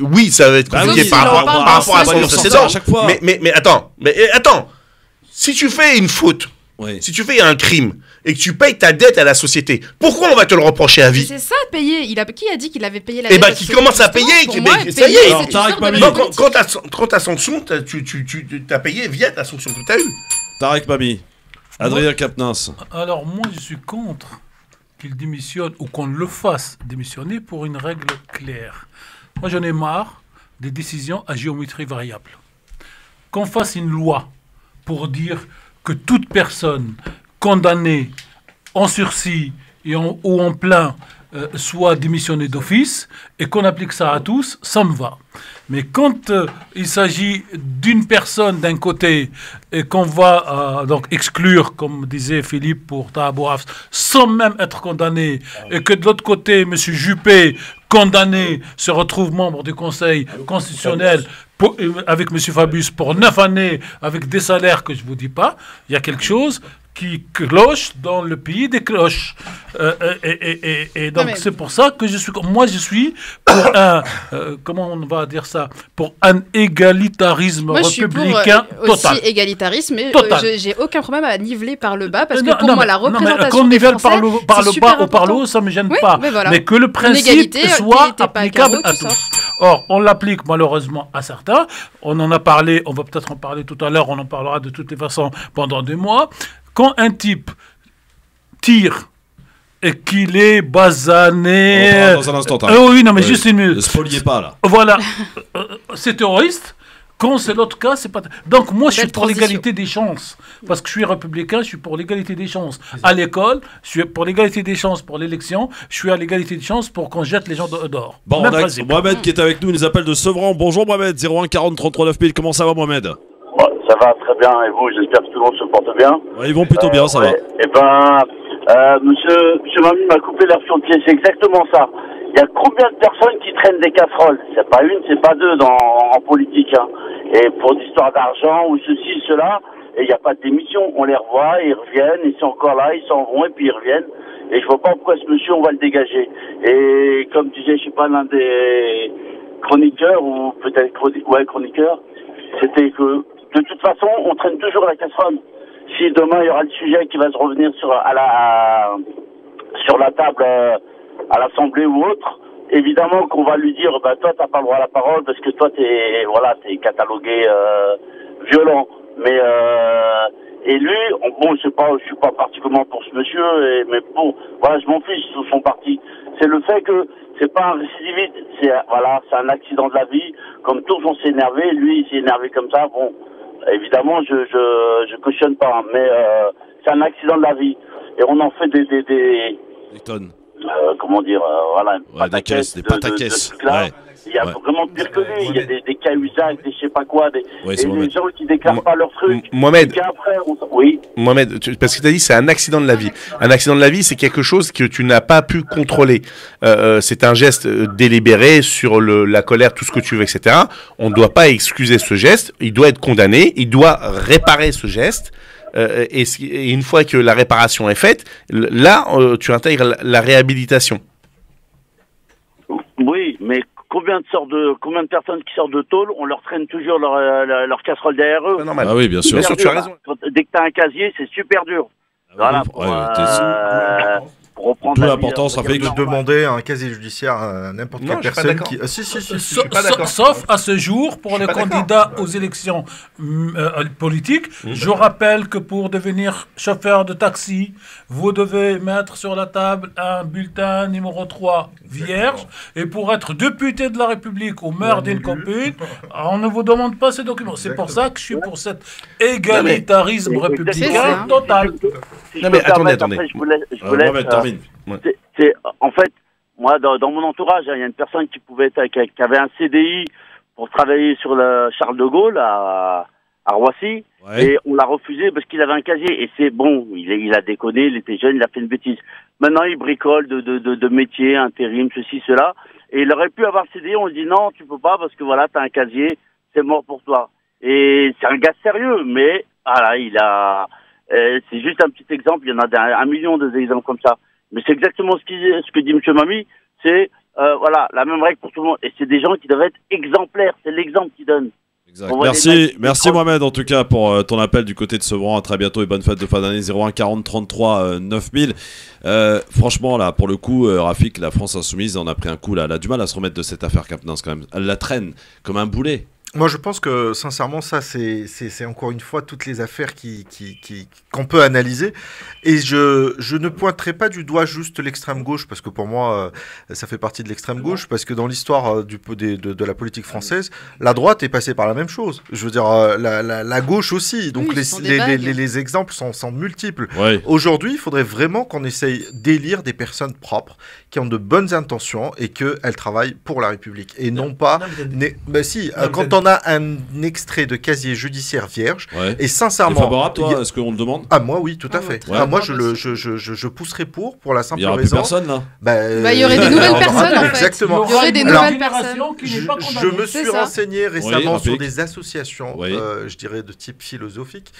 S4: oui, ça va être compliqué par rapport à son antécédent.
S2: À chaque fois.
S4: Mais attends, si tu fais une faute, si tu fais un crime et que tu payes ta dette à la société, pourquoi on va te le reprocher à vie?
S6: C'est ça, payer. Qui a dit qu'il avait payé la dette?
S4: Eh ben, qui commence à payer.
S6: Ça y est.
S4: Quand ta sanction, tu as payé via ta sanction que tu as eue.
S2: Tarek Mami, Adrien Quatennens.
S9: Alors, moi, je suis contre qu'il démissionne ou qu'on le fasse démissionner pour une règle claire. Moi, j'en ai marre des décisions à géométrie variable. Qu'on fasse une loi pour dire que toute personne condamnée en sursis ou en plein soit démissionnée d'office et qu'on applique ça à tous, ça me va. Mais quand il s'agit d'une personne d'un côté et qu'on va donc exclure, comme disait Philippe pour Taha Bouafs, sans même être condamné, et que de l'autre côté, M. Juppé, condamné, se retrouve membre du Conseil constitutionnel avec M. Fabius pour 9 années, avec des salaires que je ne vous dis pas, il y a quelque chose qui cloche dans le pays des cloches. Et donc c'est pour ça que je suis pour un, comment on va dire ça, pour un égalitarisme républicain
S6: total. Aussi égalitarisme, mais j'ai aucun problème à niveler par le bas, parce que pour moi la représentation
S9: qu'on nivelle
S6: par
S9: le bas ou par le haut, ça me gêne pas. Mais que le principe soit applicable à tous. Or, on l'applique malheureusement à certains. On en a parlé, on va peut-être en parler tout à l'heure, on en parlera de toutes les façons pendant 2 mois. Quand un type tire et qu'il est basané...
S2: On va dans un instant.
S9: Oui, non, mais juste une minute.
S2: Ne spoliez pas, là.
S9: Voilà. C'est terroriste. Quand c'est l'autre cas, c'est pas... Donc moi, je suis pour l'égalité des chances. Parce que je suis républicain, je suis pour l'égalité des chances. À l'école, je suis pour l'égalité des chances pour l'élection. Je suis à l'égalité des chances pour qu'on jette les gens dehors.
S2: Bon, on a Mohamed qui est avec nous, il nous appelle de Sevran. Bonjour Mohamed, 01 40 33 9000. Comment ça va Mohamed?
S14: Ça va très bien, et vous, j'espère que tout le monde se porte bien.
S2: Ouais, ils vont plutôt bien, ça va.
S14: Eh ben, monsieur Mami m'a coupé l'air sur le pied, c'est exactement ça. Il y a combien de personnes qui traînent des casseroles? C'est pas une, c'est pas deux en politique. Hein. Et pour l'histoire d'argent ou ceci, cela, et il n'y a pas de démission. On les revoit, ils reviennent, ils sont encore là, ils s'en vont et puis ils reviennent. Et je vois pas pourquoi ce monsieur, on va le dégager. Et comme disait, je sais pas, l'un des chroniqueurs, ou peut-être chroniqueur, c'était que de toute façon, on traîne toujours la casserole. Si demain, il y aura le sujet qui va se revenir sur la table à l'Assemblée ou autre, évidemment qu'on va lui dire, bah, toi, t'as pas le droit à la parole parce que toi, t'es catalogué violent. Mais et lui, bon, je suis pas particulièrement pour ce monsieur, mais bon, voilà, je m'en fiche sur son parti. C'est le fait que c'est pas un récidiviste, c'est un accident de la vie. Comme tous, on s'est énervé, lui, il s'est énervé comme ça. Bon, évidemment, je cautionne pas, mais c'est un accident de la vie. Et on en fait des
S2: tonnes.
S14: Comment dire, voilà.
S2: Des pataquès.
S14: Ouais. Il y a vraiment pire que lui. Il y a des Cahuzac, des je sais pas quoi, des gens qui déclarent pas leur truc.
S4: Mohamed.
S14: Oui.
S4: Mohamed, parce que tu as dit c'est un accident de la vie. Un accident de la vie, c'est quelque chose que tu n'as pas pu contrôler. C'est un geste délibéré sur la colère, tout ce que tu veux, etc. On ne doit pas excuser ce geste. Il doit être condamné. Il doit réparer ce geste. Et une fois que la réparation est faite, là, tu intègres la réhabilitation.
S14: Oui, mais combien de personnes qui sortent de tôle, on leur traîne toujours leur casserole derrière eux.
S2: Ah oui, bien sûr.
S14: Tu as raison. Dès que tu as un casier, c'est super dur. Voilà.
S2: D'où l'importance, ça fait
S5: de demander un casier judiciaire à n'importe quelle personne qui.
S9: Sauf à ce jour, pour les candidats aux élections politiques, je rappelle que pour devenir chauffeur de taxi, vous devez mettre sur la table un bulletin numéro 3 vierge. Et pour être député de la République ou maire d'une commune, on ne vous demande pas ces documents. C'est pour ça que je suis pour cet égalitarisme républicain total.
S4: Non mais attendez.
S14: En fait, moi, dans mon entourage, il y a une personne qui avait un CDI pour travailler sur le Charles de Gaulle à Roissy, et on l'a refusé parce qu'il avait un casier. Et c'est bon, il a déconné, il était jeune, il a fait une bêtise. Maintenant, il bricole de métiers, intérim, ceci, cela. Et il aurait pu avoir le CDI, on lui dit non, tu peux pas parce que voilà, t'as un casier, c'est mort pour toi. Et c'est un gars sérieux, mais voilà, c'est juste un petit exemple, il y en a un million d'exemples comme ça. Mais c'est exactement ce que dit M. Mamie, c'est voilà, la même règle pour tout le monde. Et c'est des gens qui doivent être exemplaires, c'est l'exemple qu'ils donnent.
S2: Exact. Merci Mohamed en tout cas pour ton appel du côté de Sevran. À très bientôt et bonne fête de fin d'année. 01 40 33 9000. Franchement là, pour le coup, Rafik, la France Insoumise en a pris un coup là. Elle a du mal à se remettre de cette affaire Capnins quand même. Elle la traîne comme un boulet.
S5: Moi, je pense que, sincèrement, ça, c'est encore une fois toutes les affaires qu'on peut analyser. Et je ne pointerai pas du doigt juste l'extrême gauche, parce que pour moi, ça fait partie de l'extrême gauche, parce que dans l'histoire de la politique française, la droite est passée par la même chose. Je veux dire, la gauche aussi. Donc, les exemples sont multiples. Ouais. Aujourd'hui, il faudrait vraiment qu'on essaye d'élire des personnes propres, qui ont de bonnes intentions et qu'elles travaillent pour la République. Et non pas... Quand on a un extrait de casier judiciaire vierge, et sincèrement...
S2: C'est favorable, toi, est-ce qu'on le demande?
S5: Ah, moi, oui, tout à fait. Moi, je pousserai pour la simple raison...
S2: Il n'y aura plus personne, là?
S6: Il y aurait des nouvelles personnes, en fait.
S5: Exactement.
S6: Il y aurait des nouvelles personnes.
S5: Je me suis renseigné récemment sur des associations, je dirais, de type philosophique.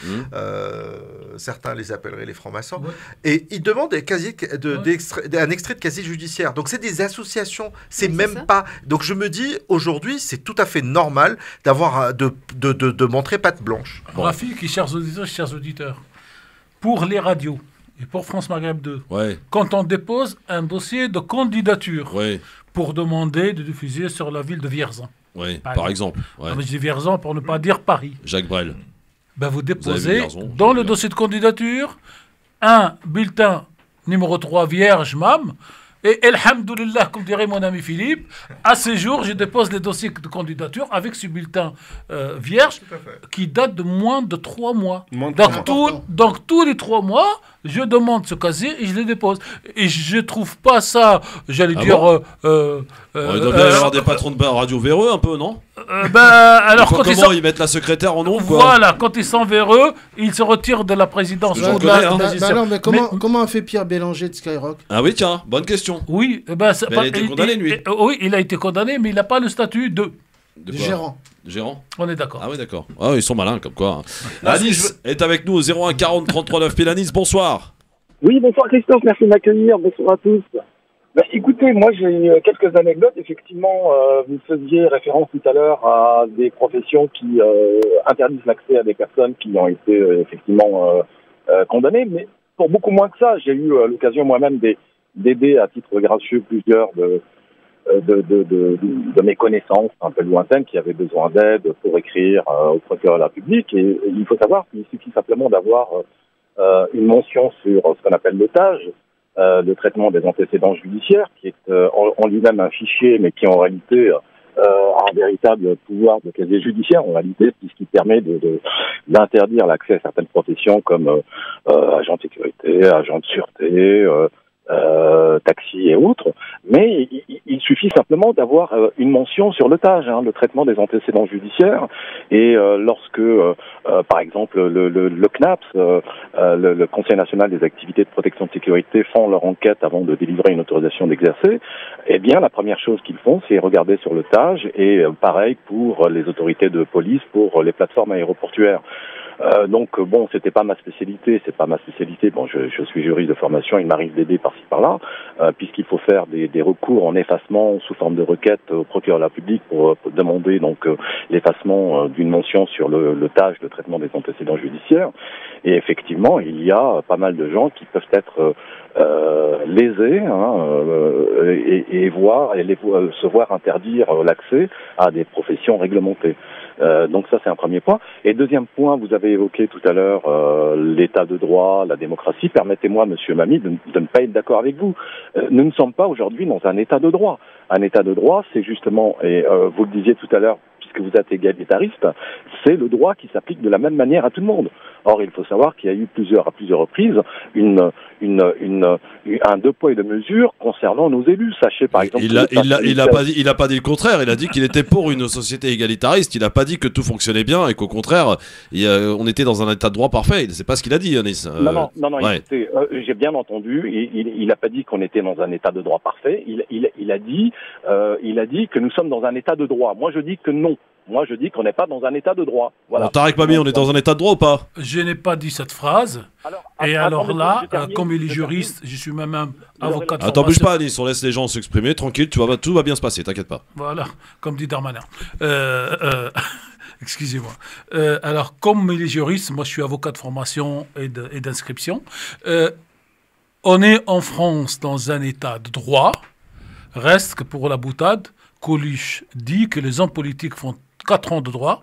S5: Certains les appelleraient les francs-maçons. Et ils demandent un extrait de casier judiciaire. Donc, c'est des associations. C'est même pas... Donc, je me dis, aujourd'hui, c'est tout à fait normal d'avoir de montrer patte blanche.
S9: Rafik, chers auditeurs, pour les radios et pour France Maghreb 2, quand on dépose un dossier de candidature pour demander de diffuser sur la ville de Vierzon,
S2: par exemple.
S9: Je dis Vierzon pour ne pas dire Paris.
S2: Jacques Brel.
S9: Ben vous déposez dans le dossier de candidature un bulletin numéro 3 vierge MAM. Et alhamdoulilah, comme dirait mon ami Philippe, à ce jour, je dépose les dossiers de candidature avec ce bulletin vierge qui date de moins de 3 mois. Donc tous les 3 mois, je demande ce casier et je le dépose. Et je trouve pas ça, j'allais dire...
S2: Bon il doit bien y avoir des patrons de radio véreux un peu, non?
S9: Alors
S2: comment ils mettent la secrétaire en ombre, quoi.
S9: Voilà, quand ils sont véreux, ils se retirent de la présidence.
S3: Non, mais comment a fait Pierre Bélanger de Skyrock?
S2: Ah oui, tiens, bonne question.
S9: Oui,
S2: il a été condamné, lui.
S9: Oui, il a été condamné, mais il n'a pas le statut de
S3: gérant.
S9: On est d'accord.
S2: Ah oui, d'accord. Ah, ils sont malins, comme quoi. Anis est avec nous au 01 40 33 9000. Anis, bonsoir.
S15: Oui, bonsoir Christophe, merci de m'accueillir. Bonsoir à tous. Écoutez, moi j'ai quelques anecdotes. Effectivement, vous faisiez référence tout à l'heure à des professions qui interdisent l'accès à des personnes qui ont été effectivement condamnées. Mais pour beaucoup moins que ça, j'ai eu l'occasion moi-même d'aider à titre gracieux plusieurs de mes connaissances un peu lointaines qui avaient besoin d'aide pour écrire au procureur de la République. Et il faut savoir qu'il suffit simplement d'avoir une mention sur ce qu'on appelle l'otage, le traitement des antécédents judiciaires, qui est en lui-même un fichier, mais qui en réalité a un véritable pouvoir de casier judiciaire, en réalité, puisqu'il permet d'interdire l'accès à certaines professions comme agent de sécurité, agent de sûreté, taxi et autres, mais il suffit simplement d'avoir une mention sur l'otage, le traitement des antécédents judiciaires, et lorsque, par exemple, le CNAPS, le Conseil national des activités de protection de sécurité, font leur enquête avant de délivrer une autorisation d'exercer, eh bien, la première chose qu'ils font, c'est regarder sur l'otage, et pareil pour les autorités de police, pour les plateformes aéroportuaires. Donc bon, c'était pas ma spécialité, c'est pas ma spécialité. Bon, je suis juriste de formation, il m'arrive d'aider par-ci par-là, puisqu'il faut faire des recours en effacement sous forme de requête au procureur de la République pour demander donc l'effacement d'une mention sur le TAJ, le traitement des antécédents judiciaires. Et effectivement, il y a pas mal de gens qui peuvent être lésés et se voir interdire l'accès à des professions réglementées. Donc ça, c'est un premier point. Et deuxième point, vous avez évoqué tout à l'heure l'état de droit, la démocratie. Permettez-moi, Monsieur Mami, de ne pas être d'accord avec vous. Nous ne sommes pas aujourd'hui dans un état de droit. Un état de droit, c'est justement, et vous le disiez tout à l'heure, puisque vous êtes égalitariste, c'est le droit qui s'applique de la même manière à tout le monde. Or, il faut savoir qu'il y a eu à plusieurs reprises un deux poids et deux mesures concernant nos élus. Sachez par exemple.
S2: Il a pas dit le contraire. Il a dit qu'il était pour une société égalitariste. Il a pas dit que tout fonctionnait bien et qu'au contraire, on était dans un état de droit parfait. C'est pas ce qu'il a dit, Yanis.
S15: Non.
S2: Ouais.
S15: Écoutez, j'ai bien entendu. Il a pas dit qu'on était dans un état de droit parfait. Il a dit que nous sommes dans un état de droit. Moi, je dis que non. Moi, je dis qu'on n'est pas dans un état de droit. Voilà.
S2: Tarek Mami, on est dans un état de droit ou pas?
S9: Je n'ai pas dit cette phrase. Alors là, comme il est juriste, je suis même avocat de formation.
S2: Attends, bouge pas, Anis, on laisse les gens s'exprimer. Tranquille, tout va bien se passer, t'inquiète pas.
S9: Voilà, comme dit Darmanin. Excusez-moi. Alors, comme il est juriste, moi je suis avocat de formation et d'inscription. On est en France dans un état de droit. Reste que pour la boutade, Coluche dit que les hommes politiques font 4 ans de droit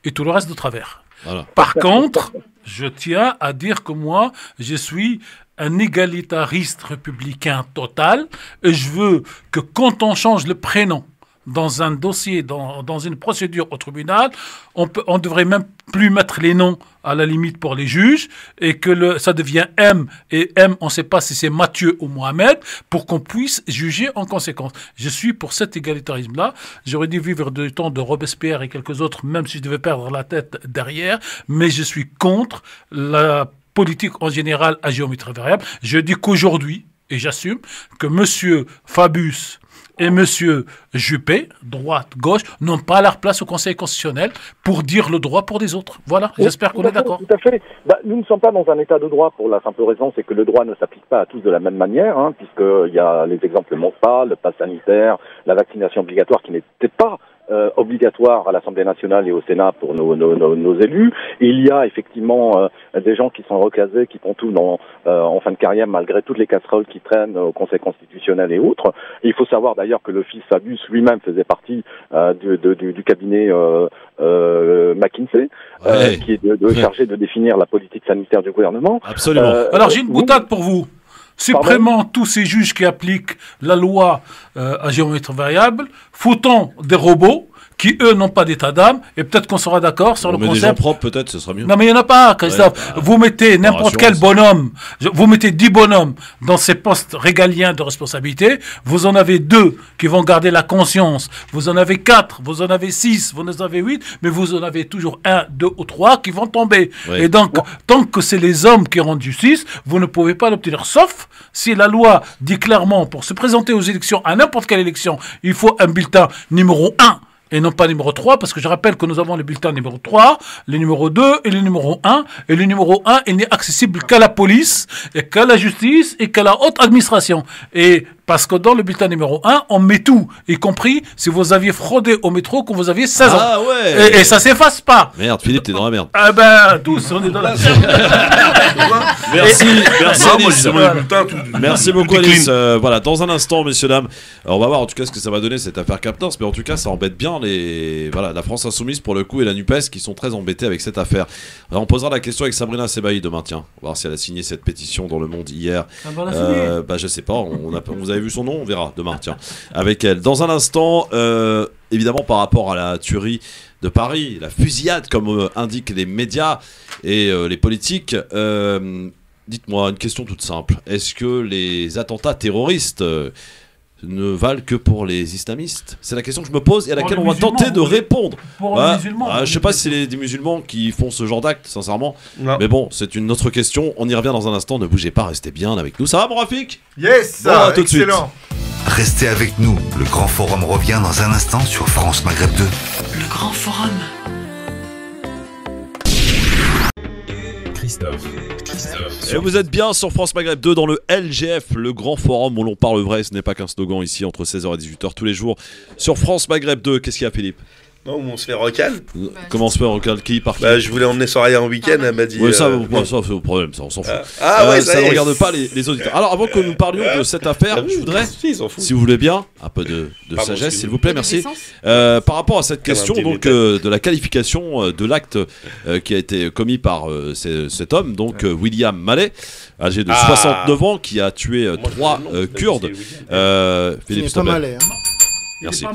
S9: et tout le reste de travers. Voilà. Par contre, je tiens à dire que moi, je suis un égalitariste républicain total et je veux que quand on change le prénom dans un dossier, dans une procédure au tribunal, on devrait même plus mettre les noms à la limite pour les juges et que ça devient M et M, on ne sait pas si c'est Mathieu ou Mohamed, pour qu'on puisse juger en conséquence. Je suis pour cet égalitarisme-là. J'aurais dû vivre du temps de Robespierre et quelques autres, même si je devais perdre la tête derrière, mais je suis contre la politique en général à géométrie variable. Je dis qu'aujourd'hui, et j'assume, que M. Fabius et M. Juppé, droite, gauche, n'ont pas leur place au Conseil constitutionnel pour dire le droit pour des autres. Voilà, j'espère qu'on est d'accord.
S15: Tout à fait. Nous ne sommes pas dans un état de droit pour la simple raison, c'est que le droit ne s'applique pas à tous de la même manière, puisqu'il y a les exemples ne manquent pas, le pass sanitaire, la vaccination obligatoire qui n'était pas obligatoire à l'Assemblée nationale et au Sénat pour nos élus. Il y a effectivement des gens qui sont recasés, qui font tout en fin de carrière malgré toutes les casseroles qui traînent au Conseil constitutionnel et autres. Il faut savoir d'ailleurs que le fils Fabius lui-même faisait partie du cabinet McKinsey, qui est chargé de définir la politique sanitaire du gouvernement.
S2: Absolument.
S9: Alors j'ai une boutade pour vous. Supprimant tous ces juges qui appliquent la loi à géométrie variable, foutons des robots qui, eux, n'ont pas d'état d'âme, et peut-être qu'on sera d'accord sur le concept.
S2: Des gens propres, peut-être, ce sera mieux.
S9: Non, mais il n'y en a pas, Christophe. Vous mettez n'importe quel bonhomme, vous mettez 10 bonhommes dans ces postes régaliens de responsabilité, vous en avez 2 qui vont garder la conscience, vous en avez 4, vous en avez 6, vous en avez 8, mais vous en avez toujours 1, 2 ou 3 qui vont tomber. Oui. Et donc, tant que c'est les hommes qui rendent justice, vous ne pouvez pas l'obtenir, sauf si la loi dit clairement, pour se présenter aux élections, à n'importe quelle élection, il faut un bulletin numéro 1. Et non pas numéro 3, parce que je rappelle que nous avons le bulletin numéro 3, le numéro 2 et le numéro 1. Et le numéro 1, il n'est accessible qu'à la police, et qu'à la justice, et qu'à la haute administration. Et parce que dans le bulletin numéro 1, on met tout, y compris si vous aviez fraudé au métro quand vous aviez 16 ans.
S2: Ah ouais.
S9: Et ça s'efface pas.
S2: Merde, Philippe, t'es dans la merde.
S9: Ah ben, tous, on est dans la merde.
S2: Merci beaucoup, Alice. Voilà, dans un instant, messieurs, dames, on va voir en tout cas ce que ça va donner cette affaire Captors, mais en tout cas, ça embête bien la France Insoumise pour le coup et la NUPES qui sont très embêtés avec cette affaire. Alors, on posera la question avec Sabrina Sebaï demain, tiens. On va voir si elle a signé cette pétition dans Le Monde hier. Je sais pas, vous avez vu son nom, on verra demain, tiens, avec elle. Dans un instant, évidemment, par rapport à la tuerie de Paris, la fusillade, comme indiquent les médias et les politiques, dites-moi une question toute simple. Est-ce que les attentats terroristes ne valent que pour les islamistes? C'est la question que je me pose et à laquelle on va tenter de répondre.
S9: Pour les musulmans.
S2: Je sais pas si c'est des musulmans qui font ce genre d'acte, sincèrement. Non. Mais bon, c'est une autre question. On y revient dans un instant. Ne bougez pas, restez bien avec nous. Ça va, mon Rafik?
S5: Yes,
S2: bon, à tout de suite.
S1: Restez avec nous. Le Grand Forum revient dans un instant sur France Maghreb 2.
S11: Le Grand Forum.
S16: Christophe.
S2: Et vous êtes bien sur France Maghreb 2 dans le LGF, le grand forum où l'on parle vrai. Ce n'est pas qu'un slogan ici entre 16h et 18h tous les jours sur France Maghreb 2. Qu'est-ce qu'il y a, Philippe?
S4: Non, on se fait recal.
S2: Comment on se fait recal? Qui par qui?
S4: Je voulais emmener Soraya en week-end, elle m'a dit.
S2: Oui, ça c'est le problème, ça on s'en fout.
S4: Ouais,
S2: ça ne regarde pas les auditeurs. Alors avant que nous parlions de cette affaire, je voudrais, si vous voulez bien, un peu de sagesse, s'il vous plaît, merci. Par rapport à cette question donc de la qualification de l'acte qui a été commis par cet homme, donc William Mallet, âgé de 69 ans, qui a tué 3 Kurdes. Philippe
S3: Mallet.
S2: Merci.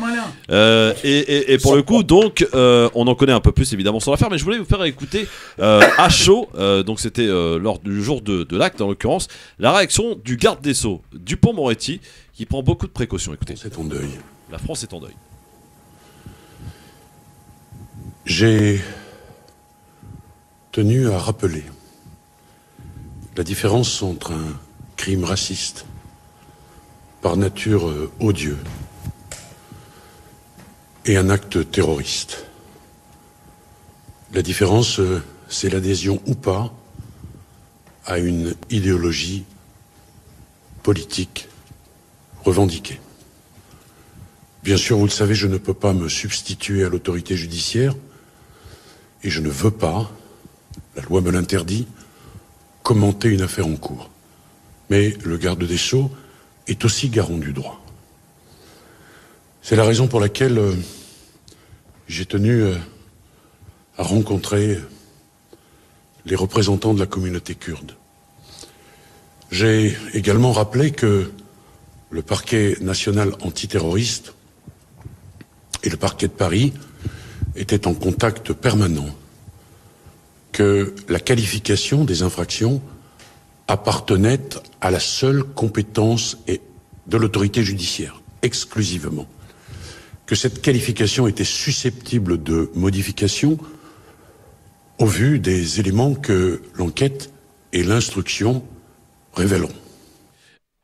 S2: Et pour le coup, donc, on en connaît un peu plus évidemment sur l'affaire, mais je voulais vous faire écouter à chaud, donc c'était lors du jour de l'acte en l'occurrence, la réaction du garde des Sceaux, Dupond-Moretti, qui prend beaucoup de précautions. Écoutez.
S17: C'est en deuil.
S2: La France est en deuil.
S17: J'ai tenu à rappeler la différence entre un crime raciste, par nature odieux, et un acte terroriste. La différence, c'est l'adhésion ou pas à une idéologie politique revendiquée. Bien sûr, vous le savez, je ne peux pas me substituer à l'autorité judiciaire et je ne veux pas, la loi me l'interdit, commenter une affaire en cours. Mais le garde des Sceaux est aussi garant du droit. C'est la raison pour laquelle j'ai tenu à rencontrer les représentants de la communauté kurde. J'ai également rappelé que le parquet national antiterroriste et le parquet de Paris étaient en contact permanent, que la qualification des infractions appartenait à la seule compétence de l'autorité judiciaire, exclusivement. Que cette qualification était susceptible de modification au vu des éléments que l'enquête et l'instruction révéleront.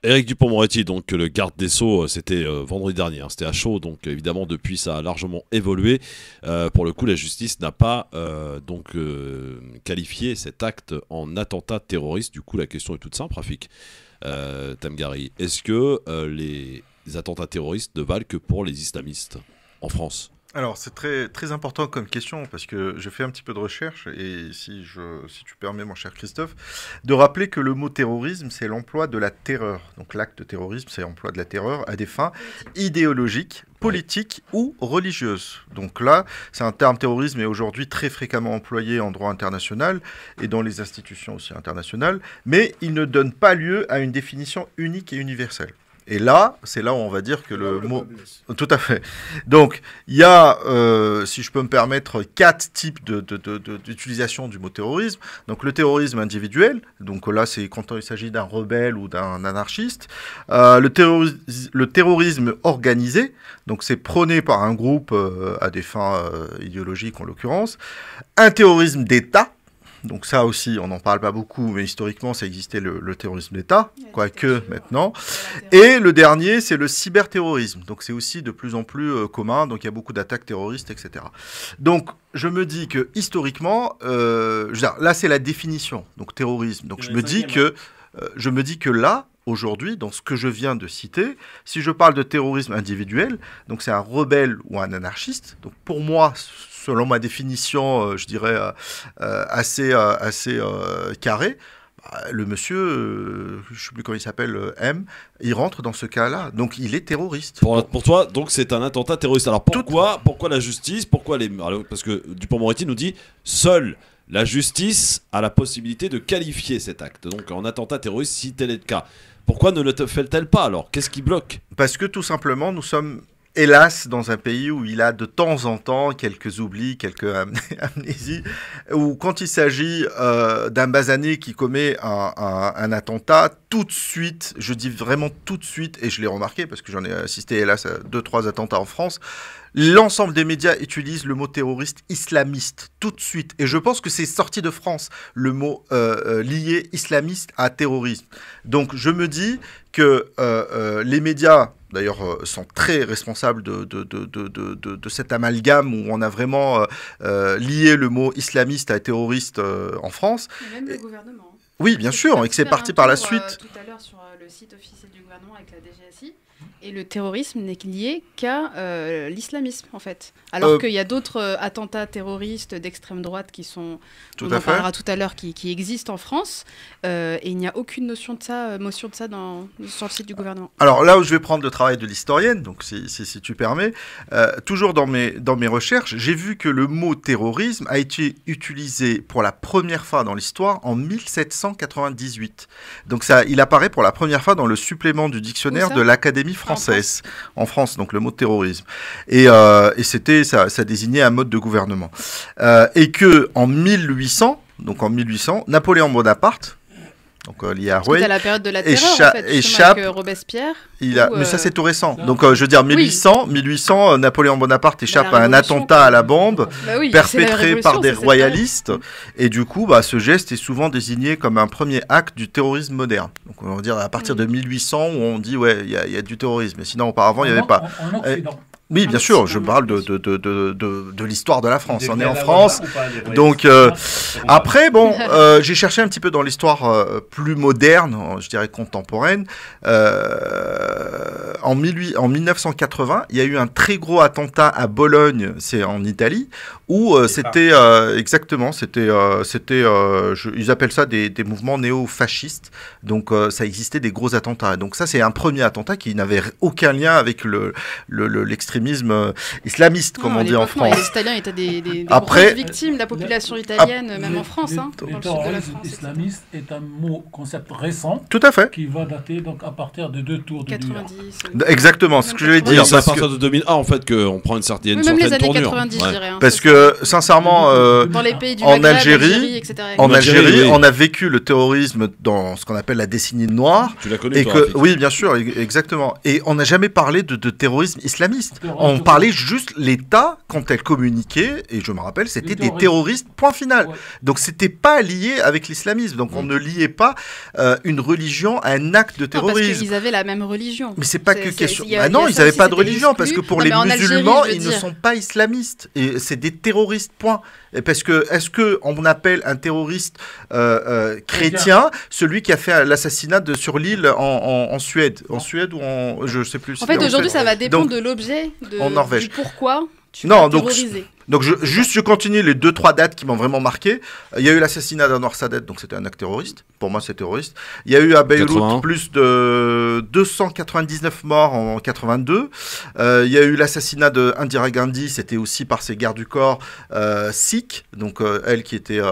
S2: Éric Dupond-Moretti, donc le garde des Sceaux, c'était vendredi dernier, c'était à chaud, donc évidemment depuis ça a largement évolué. Pour le coup, la justice n'a pas qualifié cet acte en attentat terroriste. Du coup, la question est toute simple, Rafik Tamgari. Est-ce que les attentats terroristes ne valent que pour les islamistes en France?
S5: Alors, c'est très, très important comme question, parce que je fais un petit peu de recherche, et si tu permets, mon cher Christophe, de rappeler que le mot terrorisme, c'est l'emploi de la terreur. Donc l'acte terrorisme, c'est l'emploi de la terreur à des fins idéologiques, politiques ou religieuses. Donc là, c'est un terme terrorisme est aujourd'hui très fréquemment employé en droit international et dans les institutions aussi internationales, mais il ne donne pas lieu à une définition unique et universelle. Et là, c'est là où on va dire que le mot... Tout à fait. Donc, il y a, si je peux me permettre, 4 types d'utilisation du mot terrorisme. Donc, le terrorisme individuel. Donc là, c'est quand il s'agit d'un rebelle ou d'un anarchiste. Le terrorisme organisé. Donc, c'est prôné par un groupe à des fins idéologiques, en l'occurrence. Un terrorisme d'État. Donc ça aussi, on n'en parle pas beaucoup, mais historiquement, ça existait le terrorisme d'État, quoique maintenant. Et le dernier, c'est le cyberterrorisme. Donc c'est aussi de plus en plus commun, donc il y a beaucoup d'attaques terroristes, etc. Donc je me dis que historiquement, là c'est la définition, donc terrorisme. Donc je me dis que là, aujourd'hui, dans ce que je viens de citer, si je parle de terrorisme individuel, donc c'est un rebelle ou un anarchiste, donc pour moi, selon ma définition, je dirais, assez carrée, le monsieur, je ne sais plus comment il s'appelle, M, il rentre dans ce cas-là, donc il est terroriste.
S2: Pour toi, donc c'est un attentat terroriste. Alors pourquoi la justice, parce que Dupond-Moretti nous dit, seule la justice a la possibilité de qualifier cet acte, donc en attentat terroriste si tel est le cas. Pourquoi ne le fait-elle pas alors? Qu'est-ce qui bloque?
S5: Parce que tout simplement, nous sommes... hélas, dans un pays où il a de temps en temps quelques oublis, quelques amnésies, où quand il s'agit d'un basané qui commet un attentat, tout de suite, je dis vraiment tout de suite, et je l'ai remarqué parce que j'en ai assisté hélas à 2-3 attentats en France, l'ensemble des médias utilisent le mot terroriste islamiste tout de suite. Et je pense que c'est sorti de France, le mot lié islamiste à terrorisme. Donc je me dis que les médias d'ailleurs, sont très responsables de cet amalgame où on a vraiment lié le mot islamiste à terroriste en France.
S6: Et même le gouvernement.
S5: Oui, bien sûr, et que c'est parti par la suite.
S6: Tout à l'heure sur le site officiel du gouvernement avec la DGSI. Et le terrorisme n'est lié qu'à l'islamisme, en fait. Alors qu'il y a d'autres attentats terroristes d'extrême droite qui sont, on en parlera tout à l'heure, qui existent en France. Et il n'y a aucune notion de ça sur le site du gouvernement.
S5: Alors là où je vais prendre le travail de l'historienne, donc si tu permets, toujours dans mes recherches, j'ai vu que le mot terrorisme a été utilisé pour la première fois dans l'histoire en 1798. Donc il apparaît pour la première fois dans le supplément du dictionnaire de l'Académie française, en France, donc le mot terrorisme. Et ça désignait un mode de gouvernement. Et que en 1800, Napoléon Bonaparte, donc lié à Rouet,
S6: c'était la période de la terreur, en fait, échappe avec Robespierre.
S5: Mais ça c'est tout récent. Donc je veux dire 1800, Napoléon Bonaparte échappe à un attentat à la bombe perpétré par des royalistes. Et du coup, ce geste est souvent désigné comme un premier acte du terrorisme moderne. Donc on va dire à partir de 1800 où on dit il y a du terrorisme. Mais sinon auparavant il n'y avait pas. Oui, bien sûr, je parle de l'histoire de la France. On est en France. Donc, après, j'ai cherché un petit peu dans l'histoire plus moderne, je dirais contemporaine. En 1980, il y a eu un très gros attentat à Bologne, c'est en Italie, où c'était exactement, ils appellent ça des mouvements néo-fascistes. Donc, ça existait des gros attentats. Donc, ça, c'est un premier attentat qui n'avait aucun lien avec l'extrémisme islamiste, comme on dit en France.
S6: Les Italiens étaient des grosses victimes de la population italienne, même en France.
S9: Le terrorisme islamiste est un concept récent.
S5: Tout à fait.
S9: Qui va dater donc à partir de 2 tours de
S6: 90.
S5: Exactement, ce que je vais dire.
S2: C'est à partir de 2001 en fait qu'on prend une certaine
S6: tournure. Même les années 90, je dirais.
S5: Parce que sincèrement,
S6: dans les pays du
S5: en
S6: Maghreb,
S5: Algérie,
S6: etc.
S5: On a vécu le terrorisme dans ce qu'on appelle la décennie noire.
S2: Tu l'as connu,
S5: oui, bien sûr, exactement. Et on n'a jamais parlé de terrorisme islamiste. On parlait juste l'État, quand elle communiquait, et je me rappelle, c'était des terroristes, point final. Donc c'était pas lié avec l'islamisme. Donc on ne liait pas une religion à un acte de terrorisme.
S6: Parce qu'ils avaient la même religion.
S5: Mais c'est pas que question. Non, ils n'avaient pas de religion, parce que pour les musulmans, ils ne sont pas islamistes. Et c'est des terroristes, point. Et parce que, est-ce qu'on appelle un terroriste chrétien celui qui a fait l'assassinat sur l'île en Suède? En Suède ou en... Je sais plus.
S6: En fait, aujourd'hui, ça va dépendre de l'objet, du pourquoi tu vas terroriser.
S5: Donc je continue les 2-3 dates qui m'ont vraiment marqué. Il y a eu l'assassinat d'Anwar Sadat, donc c'était un acte terroriste. Pour moi, c'est terroriste. Il y a eu à Beyrouth plus de 299 morts en 82. Il y a eu l'assassinat de Indira Gandhi, c'était aussi par ses gardes du corps sikh, donc elle qui était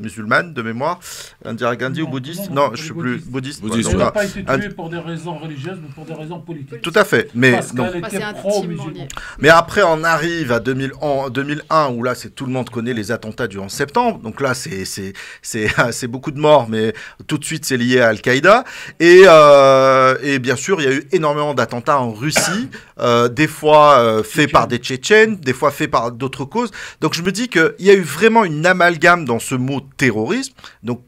S5: musulmane de mémoire. Indira Gandhi ou bouddhiste? Non, je ne sais plus. Bouddhiste.
S9: Elle n'a pas été tuée pour des raisons religieuses, mais pour des raisons politiques.
S5: Tout à fait. Mais,
S9: parce qu'elle était pro-musulmane.
S5: Mais après, on arrive à 2001, où là, tout le monde connaît les attentats du 11 septembre. Donc là, c'est beaucoup de morts, mais tout de suite, c'est lié à Al-Qaïda. Et bien sûr, il y a eu énormément d'attentats en Russie, des fois faits par des Tchétchènes, des fois faits par d'autres causes. Donc je me dis qu'il y a eu vraiment une amalgame dans ce mot terrorisme. Donc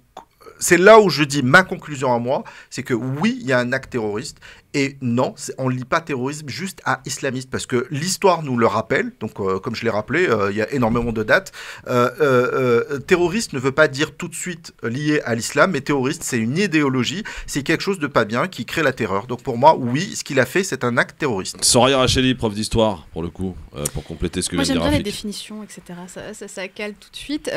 S5: c'est là où je dis ma conclusion à moi, c'est que oui, il y a un acte terroriste. Et non, on ne lie pas terrorisme juste à islamiste, parce que l'histoire nous le rappelle, donc comme je l'ai rappelé, il y a énormément de dates. Terroriste ne veut pas dire tout de suite lié à l'islam, mais terroriste, c'est une idéologie, c'est quelque chose de pas bien qui crée la terreur. Donc pour moi, oui, ce qu'il a fait, c'est un acte terroriste.
S2: Soraya Racheli, prof d'histoire, pour le coup, pour compléter ce que vient de dire.
S6: Moi j'aime bien les définitions, etc. Ça cale tout de suite.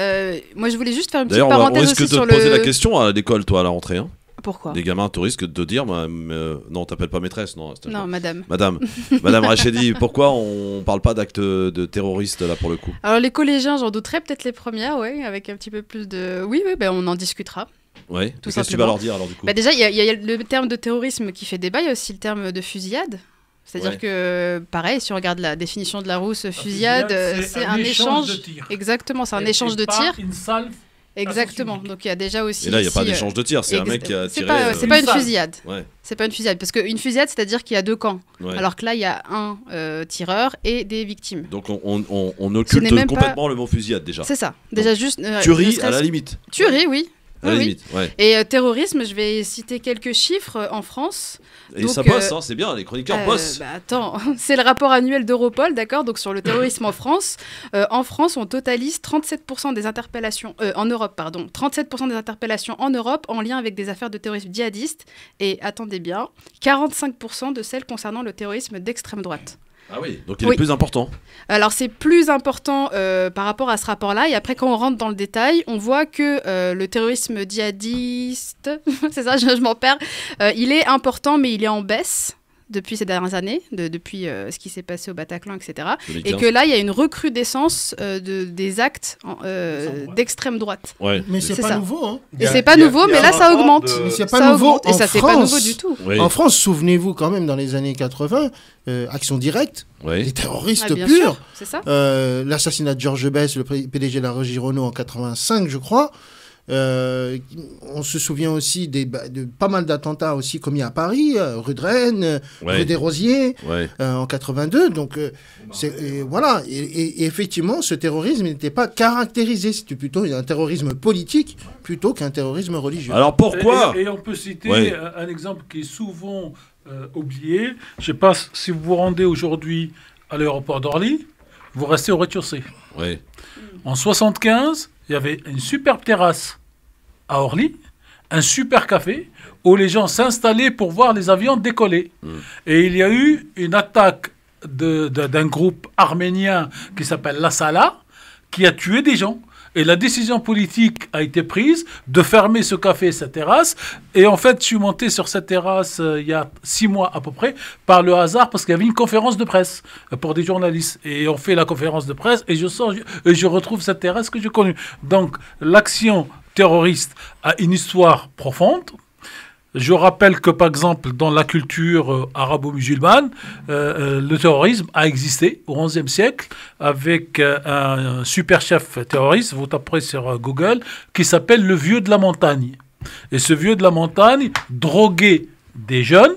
S6: Moi je voulais juste faire une petite parenthèse aussi sur le...
S2: D'ailleurs, on risque de te poser la question à l'école, toi, à la rentrée, hein.
S6: Pourquoi?
S2: Les gamins te risquent de te dire non, t'appelles pas maîtresse, non.
S6: Non, madame.
S2: Madame Rachedi, pourquoi on parle pas d'actes de terroristes là pour le coup?
S6: Alors les collégiens, j'en douterais, peut-être les premières, ouais, avec un petit peu plus de... Oui, on en discutera.
S2: Ouais. Qu'est-ce que tu vas leur dire alors du coup?
S6: Déjà, il y a le terme de terrorisme qui fait débat, il y a aussi le terme de fusillade. C'est-à-dire que, pareil, si on regarde la définition de Larousse, fusillade, c'est un échange de tir. Exactement, c'est un échange de tir.
S9: Une salve.
S6: Exactement, donc il y a déjà aussi...
S2: Et là, il n'y a pas d'échange de tir, c'est un mec qui a tiré...
S6: C'est pas une fusillade.
S2: Ouais.
S6: C'est pas une fusillade, parce qu'une fusillade, c'est-à-dire qu'il y a deux camps.
S2: Ouais.
S6: Alors que là, il y a un tireur et des victimes.
S2: Donc on occulte complètement le mot fusillade, déjà.
S6: C'est ça. Déjà juste...
S2: tuerie, à la limite.
S6: Tuerie, oui.
S2: À la limite, ouais.
S6: Et terrorisme, je vais citer quelques chiffres en France.
S2: Et
S6: donc,
S2: ça bosse, hein, c'est bien, les chroniqueurs bossent.
S6: Attends, c'est le rapport annuel d'Europol, d'accord, donc sur le terrorisme en France. En France, on totalise 37% des interpellations, en Europe, pardon, 37% des interpellations en Europe en lien avec des affaires de terrorisme djihadiste. Et attendez bien, 45% de celles concernant le terrorisme d'extrême droite.
S2: Ah oui, donc il est plus important. Alors
S6: c'est plus important par rapport à ce rapport-là. Et après, quand on rentre dans le détail, on voit que le terrorisme djihadiste, c'est ça, je m'en perds, il est important, mais il est en baisse depuis ces dernières années, depuis ce qui s'est passé au Bataclan, etc. 2015. Et que là, il y a une recrudescence des actes d'extrême droite.
S3: Ouais. Mais c'est pas nouveau. Hein.
S6: Et c'est pas nouveau, mais là, ça augmente.
S3: Mais c'est pas nouveau en
S6: et ça, c'est pas nouveau du tout.
S3: Oui. En France, souvenez-vous quand même, dans les années 80, Action Directe, les terroristes purs.
S6: C'est ça.
S3: L'assassinat de Georges Best, le PDG de la Régie Renault en 85, je crois. On se souvient aussi de pas mal d'attentats aussi commis à Paris, rue de Rennes, rue des Rosiers, en 82. Donc voilà. Et effectivement, ce terrorisme n'était pas caractérisé. C'était plutôt un terrorisme politique plutôt qu'un terrorisme religieux.
S2: Alors pourquoi
S9: et on peut citer un exemple qui est souvent oublié. Je ne sais pas si vous vous rendez aujourd'hui à l'aéroport d'Orly, vous restez au rez-de-chaussée.
S2: Oui.
S9: En 75, il y avait une superbe terrasse à Orly, un super café, où les gens s'installaient pour voir les avions décoller. Et il y a eu une attaque d'un groupe arménien qui s'appelle La Sala, qui a tué des gens. Et la décision politique a été prise de fermer ce café et cette terrasse. Et en fait, je suis monté sur cette terrasse il y a 6 mois à peu près, par le hasard, parce qu'il y avait une conférence de presse pour des journalistes. Et on fait la conférence de presse et je sors et je retrouve cette terrasse que j'ai connue. Donc, l'action terroriste a une histoire profonde. Je rappelle que, par exemple, dans la culture arabo-musulmane, le terrorisme a existé au XIe siècle avec un super chef terroriste, vous taperez sur Google, qui s'appelle le Vieux de la Montagne. Et ce Vieux de la Montagne droguait des jeunes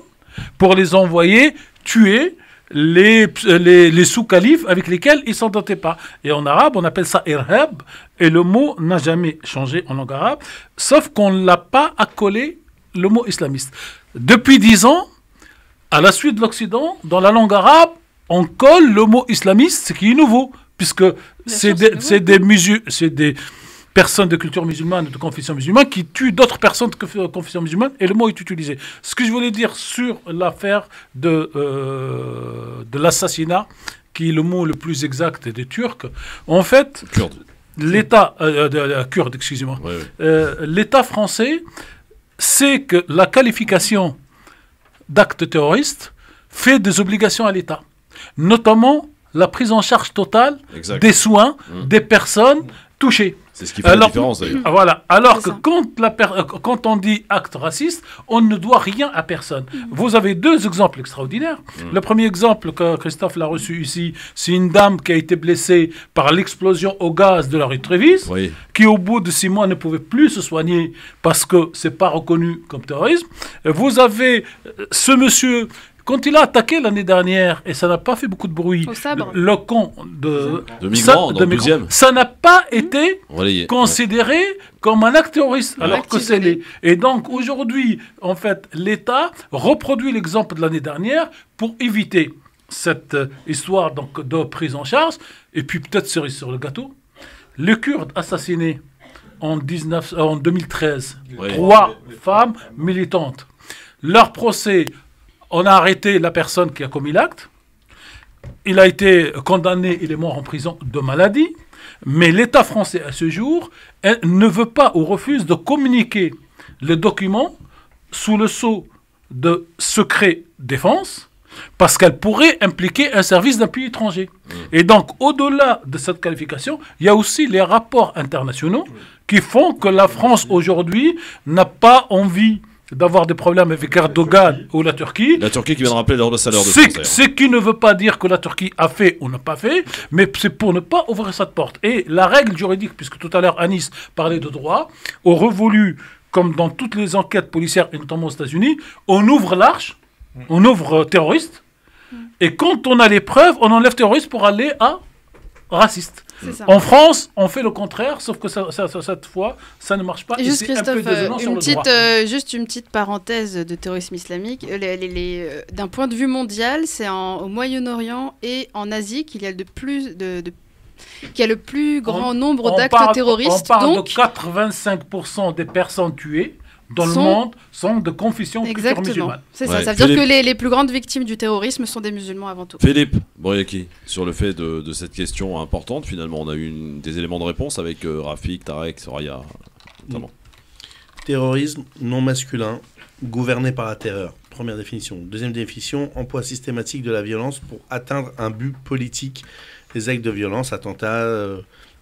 S9: pour les envoyer tuer les sous-califes avec lesquels ils ne s'ententaient pas. Et en arabe, on appelle ça irhab, et le mot n'a jamais changé en langue arabe, sauf qu'on ne l'a pas accolé le mot islamiste. Depuis 10 ans, à la suite de l'Occident, dans la langue arabe, on colle le mot islamiste, ce qui est nouveau, puisque c'est des personnes de culture musulmane, de confession musulmane, qui tuent d'autres personnes de confession musulmane, et le mot est utilisé. Ce que je voulais dire sur l'affaire de l'assassinat, qui est le mot le plus exact des Turcs, en fait, l'État kurde, excusez-moi, l'État français c'est que la qualification d'acte terroriste fait des obligations à l'État, notamment la prise en charge totale des soins des personnes touchées.
S2: C'est ce qui fait la différence d'ailleurs.
S9: Voilà. Alors que quand on dit acte raciste, on ne doit rien à personne. Vous avez 2 exemples extraordinaires. Le premier exemple que Christophe l'a reçu ici, c'est une dame qui a été blessée par l'explosion au gaz de la rue de Trévise, qui au bout de 6 mois ne pouvait plus se soigner parce que c'est pas reconnu comme terrorisme. Vous avez ce monsieur... Quand il a attaqué l'année dernière, et ça n'a pas fait beaucoup de bruit, le camp de
S2: migrants dans le 12e,
S9: ça n'a pas été considéré comme un acte terroriste, alors que c'est les... Et donc aujourd'hui, en fait, l'État reproduit l'exemple de l'année dernière pour éviter cette histoire donc, de prise en charge. Et puis peut-être cerise sur le gâteau, les Kurdes assassinés en 2013, 3 femmes militantes. Leur procès... On a arrêté la personne qui a commis l'acte. Il a été condamné, il est mort en prison de maladie. Mais l'État français, à ce jour, ne veut pas ou refuse de communiquer les documents sous le sceau de secret défense parce qu'elle pourrait impliquer un service d'un pays étranger. Et donc, au-delà de cette qualification, il y a aussi les rapports internationaux qui font que la France, aujourd'hui, n'a pas envie d'avoir des problèmes avec Erdogan ou la Turquie.
S2: La Turquie qui vient de rappeler l'ambassadeur de France.
S9: Ce qui ne veut pas dire que la Turquie a fait ou n'a pas fait, mais c'est pour ne pas ouvrir cette porte. Et la règle juridique, puisque tout à l'heure Anis parlait de droit, aurait voulu, comme dans toutes les enquêtes policières, et notamment aux États-Unis, on ouvre l'arche, on ouvre terroriste, et quand on a les preuves, on enlève terroriste pour aller à raciste. En France, on fait le contraire, sauf que cette fois, ça ne marche pas.
S6: Juste Christophe, juste une petite parenthèse de terrorisme islamique. D'un point de vue mondial, c'est au Moyen-Orient et en Asie qu'il y a le plus grand nombre d'actes terroristes.
S9: On parle de 85% des personnes tuées dans le monde sont de confession culture musulmane.
S6: C'est ça, ça veut dire que les plus grandes victimes du terrorisme sont des musulmans avant tout.
S2: Philippe Bouriaki, sur le fait de cette question importante, finalement, on a eu des éléments de réponse avec Rafik, Tarek, Soraya, notamment.
S4: Terrorisme non masculin, gouverné par la terreur. Première définition. Deuxième définition, emploi systématique de la violence pour atteindre un but politique. Les actes de violence, attentats,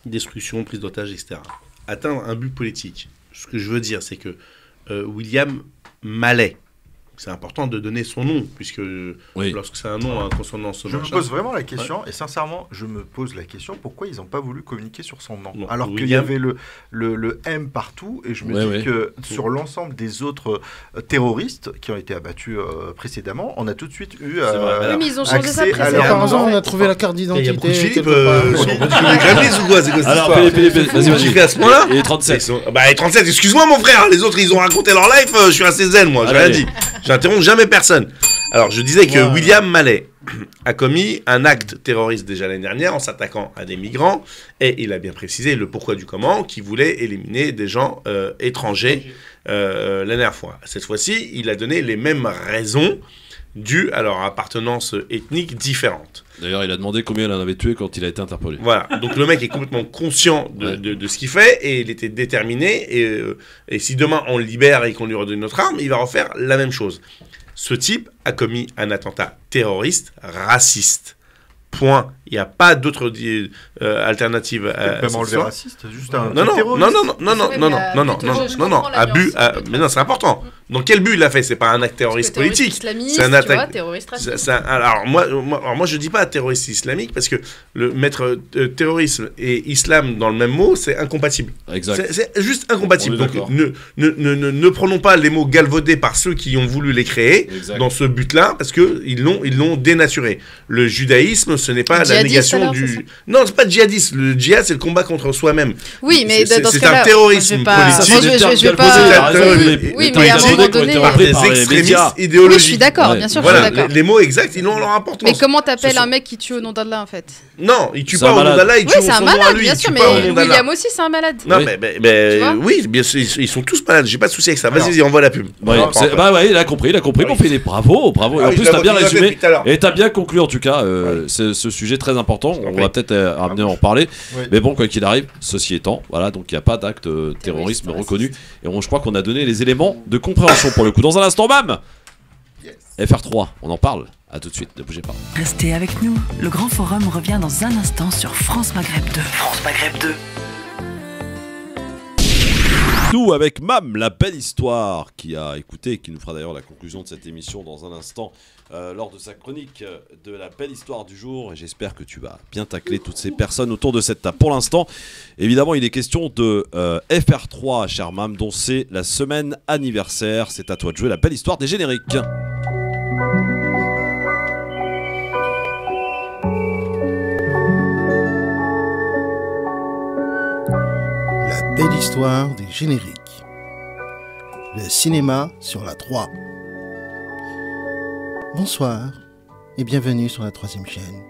S4: destruction, prise d'otages, etc. Atteindre un but politique. Ce que je veux dire, c'est que William Mallet, c'est important de donner son nom, puisque lorsque c'est un nom à consonance...
S5: Je me pose vraiment la question, et sincèrement, je me pose la question, pourquoi ils n'ont pas voulu communiquer sur son nom, alors qu'il y avait le M partout, et je me dis que sur l'ensemble des autres terroristes qui ont été abattus précédemment, on a tout de suite eu
S6: mais ils ont changé ça
S3: par exemple, on a trouvé la carte d'identité.
S4: Il y a beaucoup de Philippe, ou quoi, c'est quoi cette
S2: alors,
S4: histoire?
S2: Philippe, vas-y.
S4: À ce moment-là,
S2: et 37.
S4: Et 37, excuse-moi mon frère, les autres ils ont raconté leur life, je suis assez zen moi, j'ai rien dit. J'interromps jamais personne. Alors, je disais que William Mallet a commis un acte terroriste déjà l'année dernière en s'attaquant à des migrants, et il a bien précisé le pourquoi du comment, qui voulait éliminer des gens étrangers la dernière fois. Cette fois-ci, il a donné les mêmes raisons dues à leur appartenance ethnique différente.
S2: D'ailleurs, il a demandé combien il en avait tué quand il a été interpellé.
S4: Voilà, donc le mec est complètement conscient de ce qu'il fait, et il était déterminé, et si demain on le libère et qu'on lui redonne notre arme, il va refaire la même chose. Ce type a commis un attentat terroriste raciste. Point. Il n'y a pas d'autre alternative à
S5: même enlever raciste, juste un
S4: non, abus, mais non, c'est important. Dans quel but il l'a fait? C'est pas un acte terroriste politique.
S6: C'est un acte terroriste
S4: raciste. Alors moi je dis pas terroriste islamique parce que mettre terrorisme et islam dans le même mot, c'est incompatible.
S2: Exact.
S4: C'est juste incompatible. Donc ne prenons pas les mots galvaudés par ceux qui ont voulu les créer dans ce but-là, parce que ils l'ont dénaturé. Le judaïsme, ce n'est pas la négation du... Non, c'est pas djihadisme. Le djihad, c'est le combat contre soi-même.
S6: Oui, mais dans ce cas-là...
S4: C'est un terrorisme politique.
S6: Je vais pas... Oui, mais à un moment donné...
S4: Par des extrémistes idéologiques.
S6: Oui, je suis d'accord, bien sûr, je suis d'accord.
S4: Les mots exacts, ils ont leur importance.
S6: Mais comment t'appelles un mec qui tue au nom d'Allah, en fait?
S4: Non, il tue pas au nom d'Allah, il tue au nom à lui.
S6: Bien sûr, mais William aussi, c'est un malade.
S4: Non, mais oui, bien sûr, ils sont tous malades. J'ai pas de souci avec ça. Vas-y, envoie la pub.
S2: Bah ouais, il a compris. Bon, Philippe, bravo. Et en plus, t'as bien résumé. Et t'as bien conclu, en tout cas, ce sujet très important. On va peut-être amener à en reparler. Mais bon, quoi qu'il arrive, ceci étant, voilà, donc il n'y a pas d'acte terrorisme reconnu. Et je crois qu'on a donné les éléments de compréhension pour le coup. Dans un instant, bam, FR3, on en parle. A tout de suite, ne bougez pas.
S11: Restez avec nous. Le Grand Forum revient dans un instant sur France Maghreb 2.
S10: France Maghreb 2.
S2: Nous avec Mam, la belle histoire, qui a écouté et qui nous fera d'ailleurs la conclusion de cette émission dans un instant lors de sa chronique de la belle histoire du jour. Et j'espère que tu vas bien tacler toutes ces personnes autour de cette table. Pour l'instant, évidemment, il est question de FR3, cher Mam, dont c'est la semaine anniversaire. C'est à toi de jouer la belle histoire des génériques.
S3: Belle histoire des génériques. Le cinéma sur la 3. Bonsoir et bienvenue sur la 3e chaîne.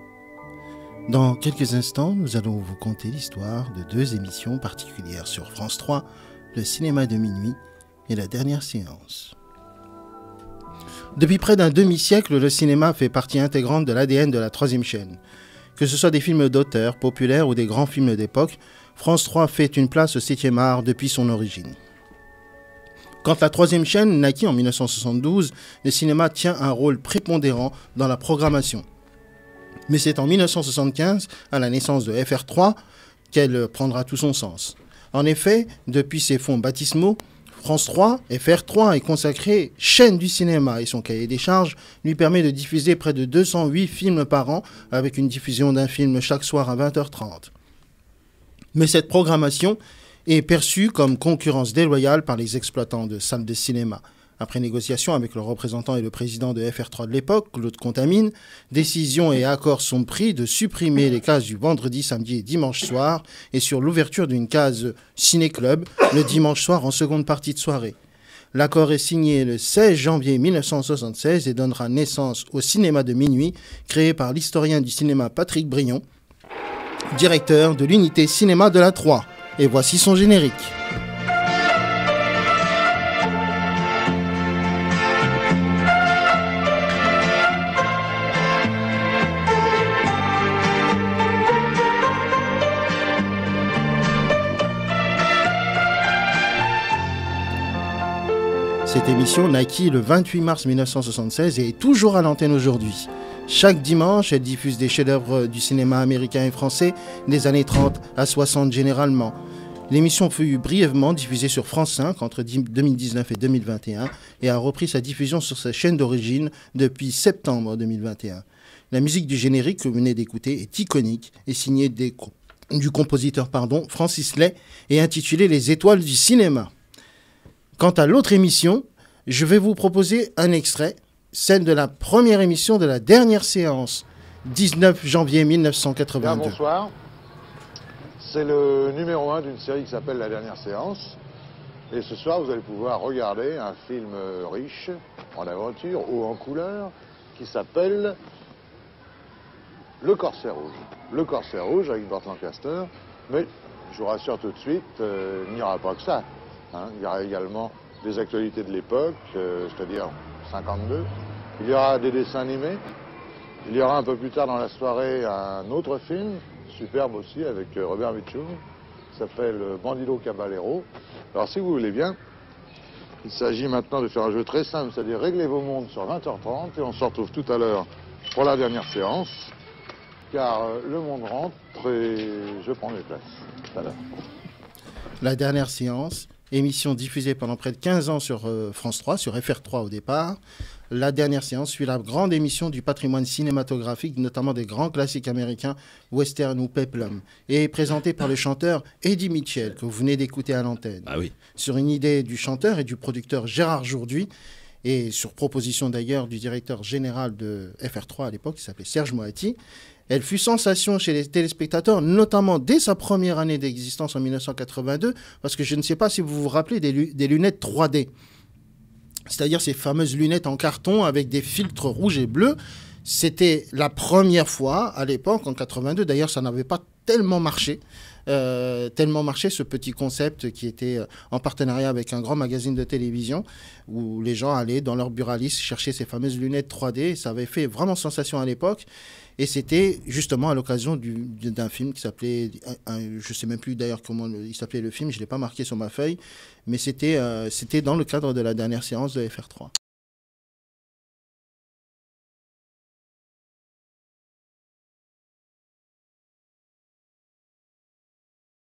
S3: Dans quelques instants, nous allons vous conter l'histoire de 2 émissions particulières sur France 3, le cinéma de minuit et la dernière séance. Depuis près d'un demi-siècle, le cinéma fait partie intégrante de l'ADN de la 3e chaîne. Que ce soit des films d'auteur populaires ou des grands films d'époque, France 3 fait une place au 7e art depuis son origine. Quand la 3e chaîne naquit en 1972, le cinéma tient un rôle prépondérant dans la programmation. Mais c'est en 1975, à la naissance de FR3, qu'elle prendra tout son sens. En effet, depuis ses fonds baptismaux, France 3, FR3 est consacrée chaîne du cinéma et son cahier des charges lui permet de diffuser près de 208 films par an avec une diffusion d'un film chaque soir à 20h30. Mais cette programmation est perçue comme concurrence déloyale par les exploitants de salles de cinéma. Après négociation avec le représentant et le président de FR3 de l'époque, Claude Contamine, décision et accord sont pris de supprimer les cases du vendredi, samedi et dimanche soir et sur l'ouverture d'une case ciné-club le dimanche soir en seconde partie de soirée. L'accord est signé le 16 janvier 1976 et donnera naissance au cinéma de minuit créé par l'historien du cinéma Patrick Brion, directeur de l'unité cinéma de la 3. Et voici son générique. Cette émission naquit le 28 mars 1976 et est toujours à l'antenne aujourd'hui. Chaque dimanche, elle diffuse des chefs-d'œuvre du cinéma américain et français des années 30 à 60 généralement. L'émission fut brièvement diffusée sur France 5 entre 2019 et 2021 et a repris sa diffusion sur sa chaîne d'origine depuis septembre 2021. La musique du générique que vous venez d'écouter est iconique et signée du compositeur Francis Lay et intitulée Les Étoiles du cinéma. Quant à l'autre émission, je vais vous proposer un extrait, celle de la première émission de la dernière séance, 19 janvier 1982.
S16: Bien, bonsoir. C'est le numéro 1 d'une série qui s'appelle La Dernière Séance. Et ce soir, vous allez pouvoir regarder un film riche en aventure ou en couleur qui s'appelle Le Corsaire Rouge. Le Corsaire Rouge avec Burt Lancaster. Mais je vous rassure tout de suite, il n'y aura pas que ça. Il y aura également des actualités de l'époque, c'est-à-dire 52. Il y aura des dessins animés. Il y aura un peu plus tard dans la soirée un autre film, superbe aussi, avec Robert Mitchum, qui s'appelle Bandido Caballero. Alors si vous voulez bien, il s'agit maintenant de faire un jeu très simple, c'est-à-dire régler vos montres sur 20h30 et on se retrouve tout à l'heure pour la dernière séance, car le monde rentre et je prends mes places. Voilà.
S3: La dernière séance, émission diffusée pendant près de 15 ans sur France 3, sur FR3 au départ. La dernière séance suit la grande émission du patrimoine cinématographique, notamment des grands classiques américains, western ou peplum, et est présentée par le chanteur Eddie Mitchell, que vous venez d'écouter à l'antenne.
S2: Ah oui.
S3: Sur une idée du chanteur et du producteur Gérard Jourduy, et sur proposition d'ailleurs du directeur général de FR3 à l'époque, qui s'appelait Serge Moati. Elle fut sensation chez les téléspectateurs, notamment dès sa première année d'existence en 1982, parce que je ne sais pas si vous vous rappelez des lunettes 3D. C'est-à-dire ces fameuses lunettes en carton avec des filtres rouges et bleus. C'était la première fois à l'époque, en 82. D'ailleurs, ça n'avait pas tellement marché. Ce petit concept qui était en partenariat avec un grand magazine de télévision où les gens allaient dans leur buraliste chercher ces fameuses lunettes 3D. Ça avait fait vraiment sensation à l'époque. Et c'était justement à l'occasion d'un film qui s'appelait, je ne sais même plus d'ailleurs comment il s'appelait le film, je ne l'ai pas marqué sur ma feuille, mais c'était dans le cadre de la dernière séance de FR3.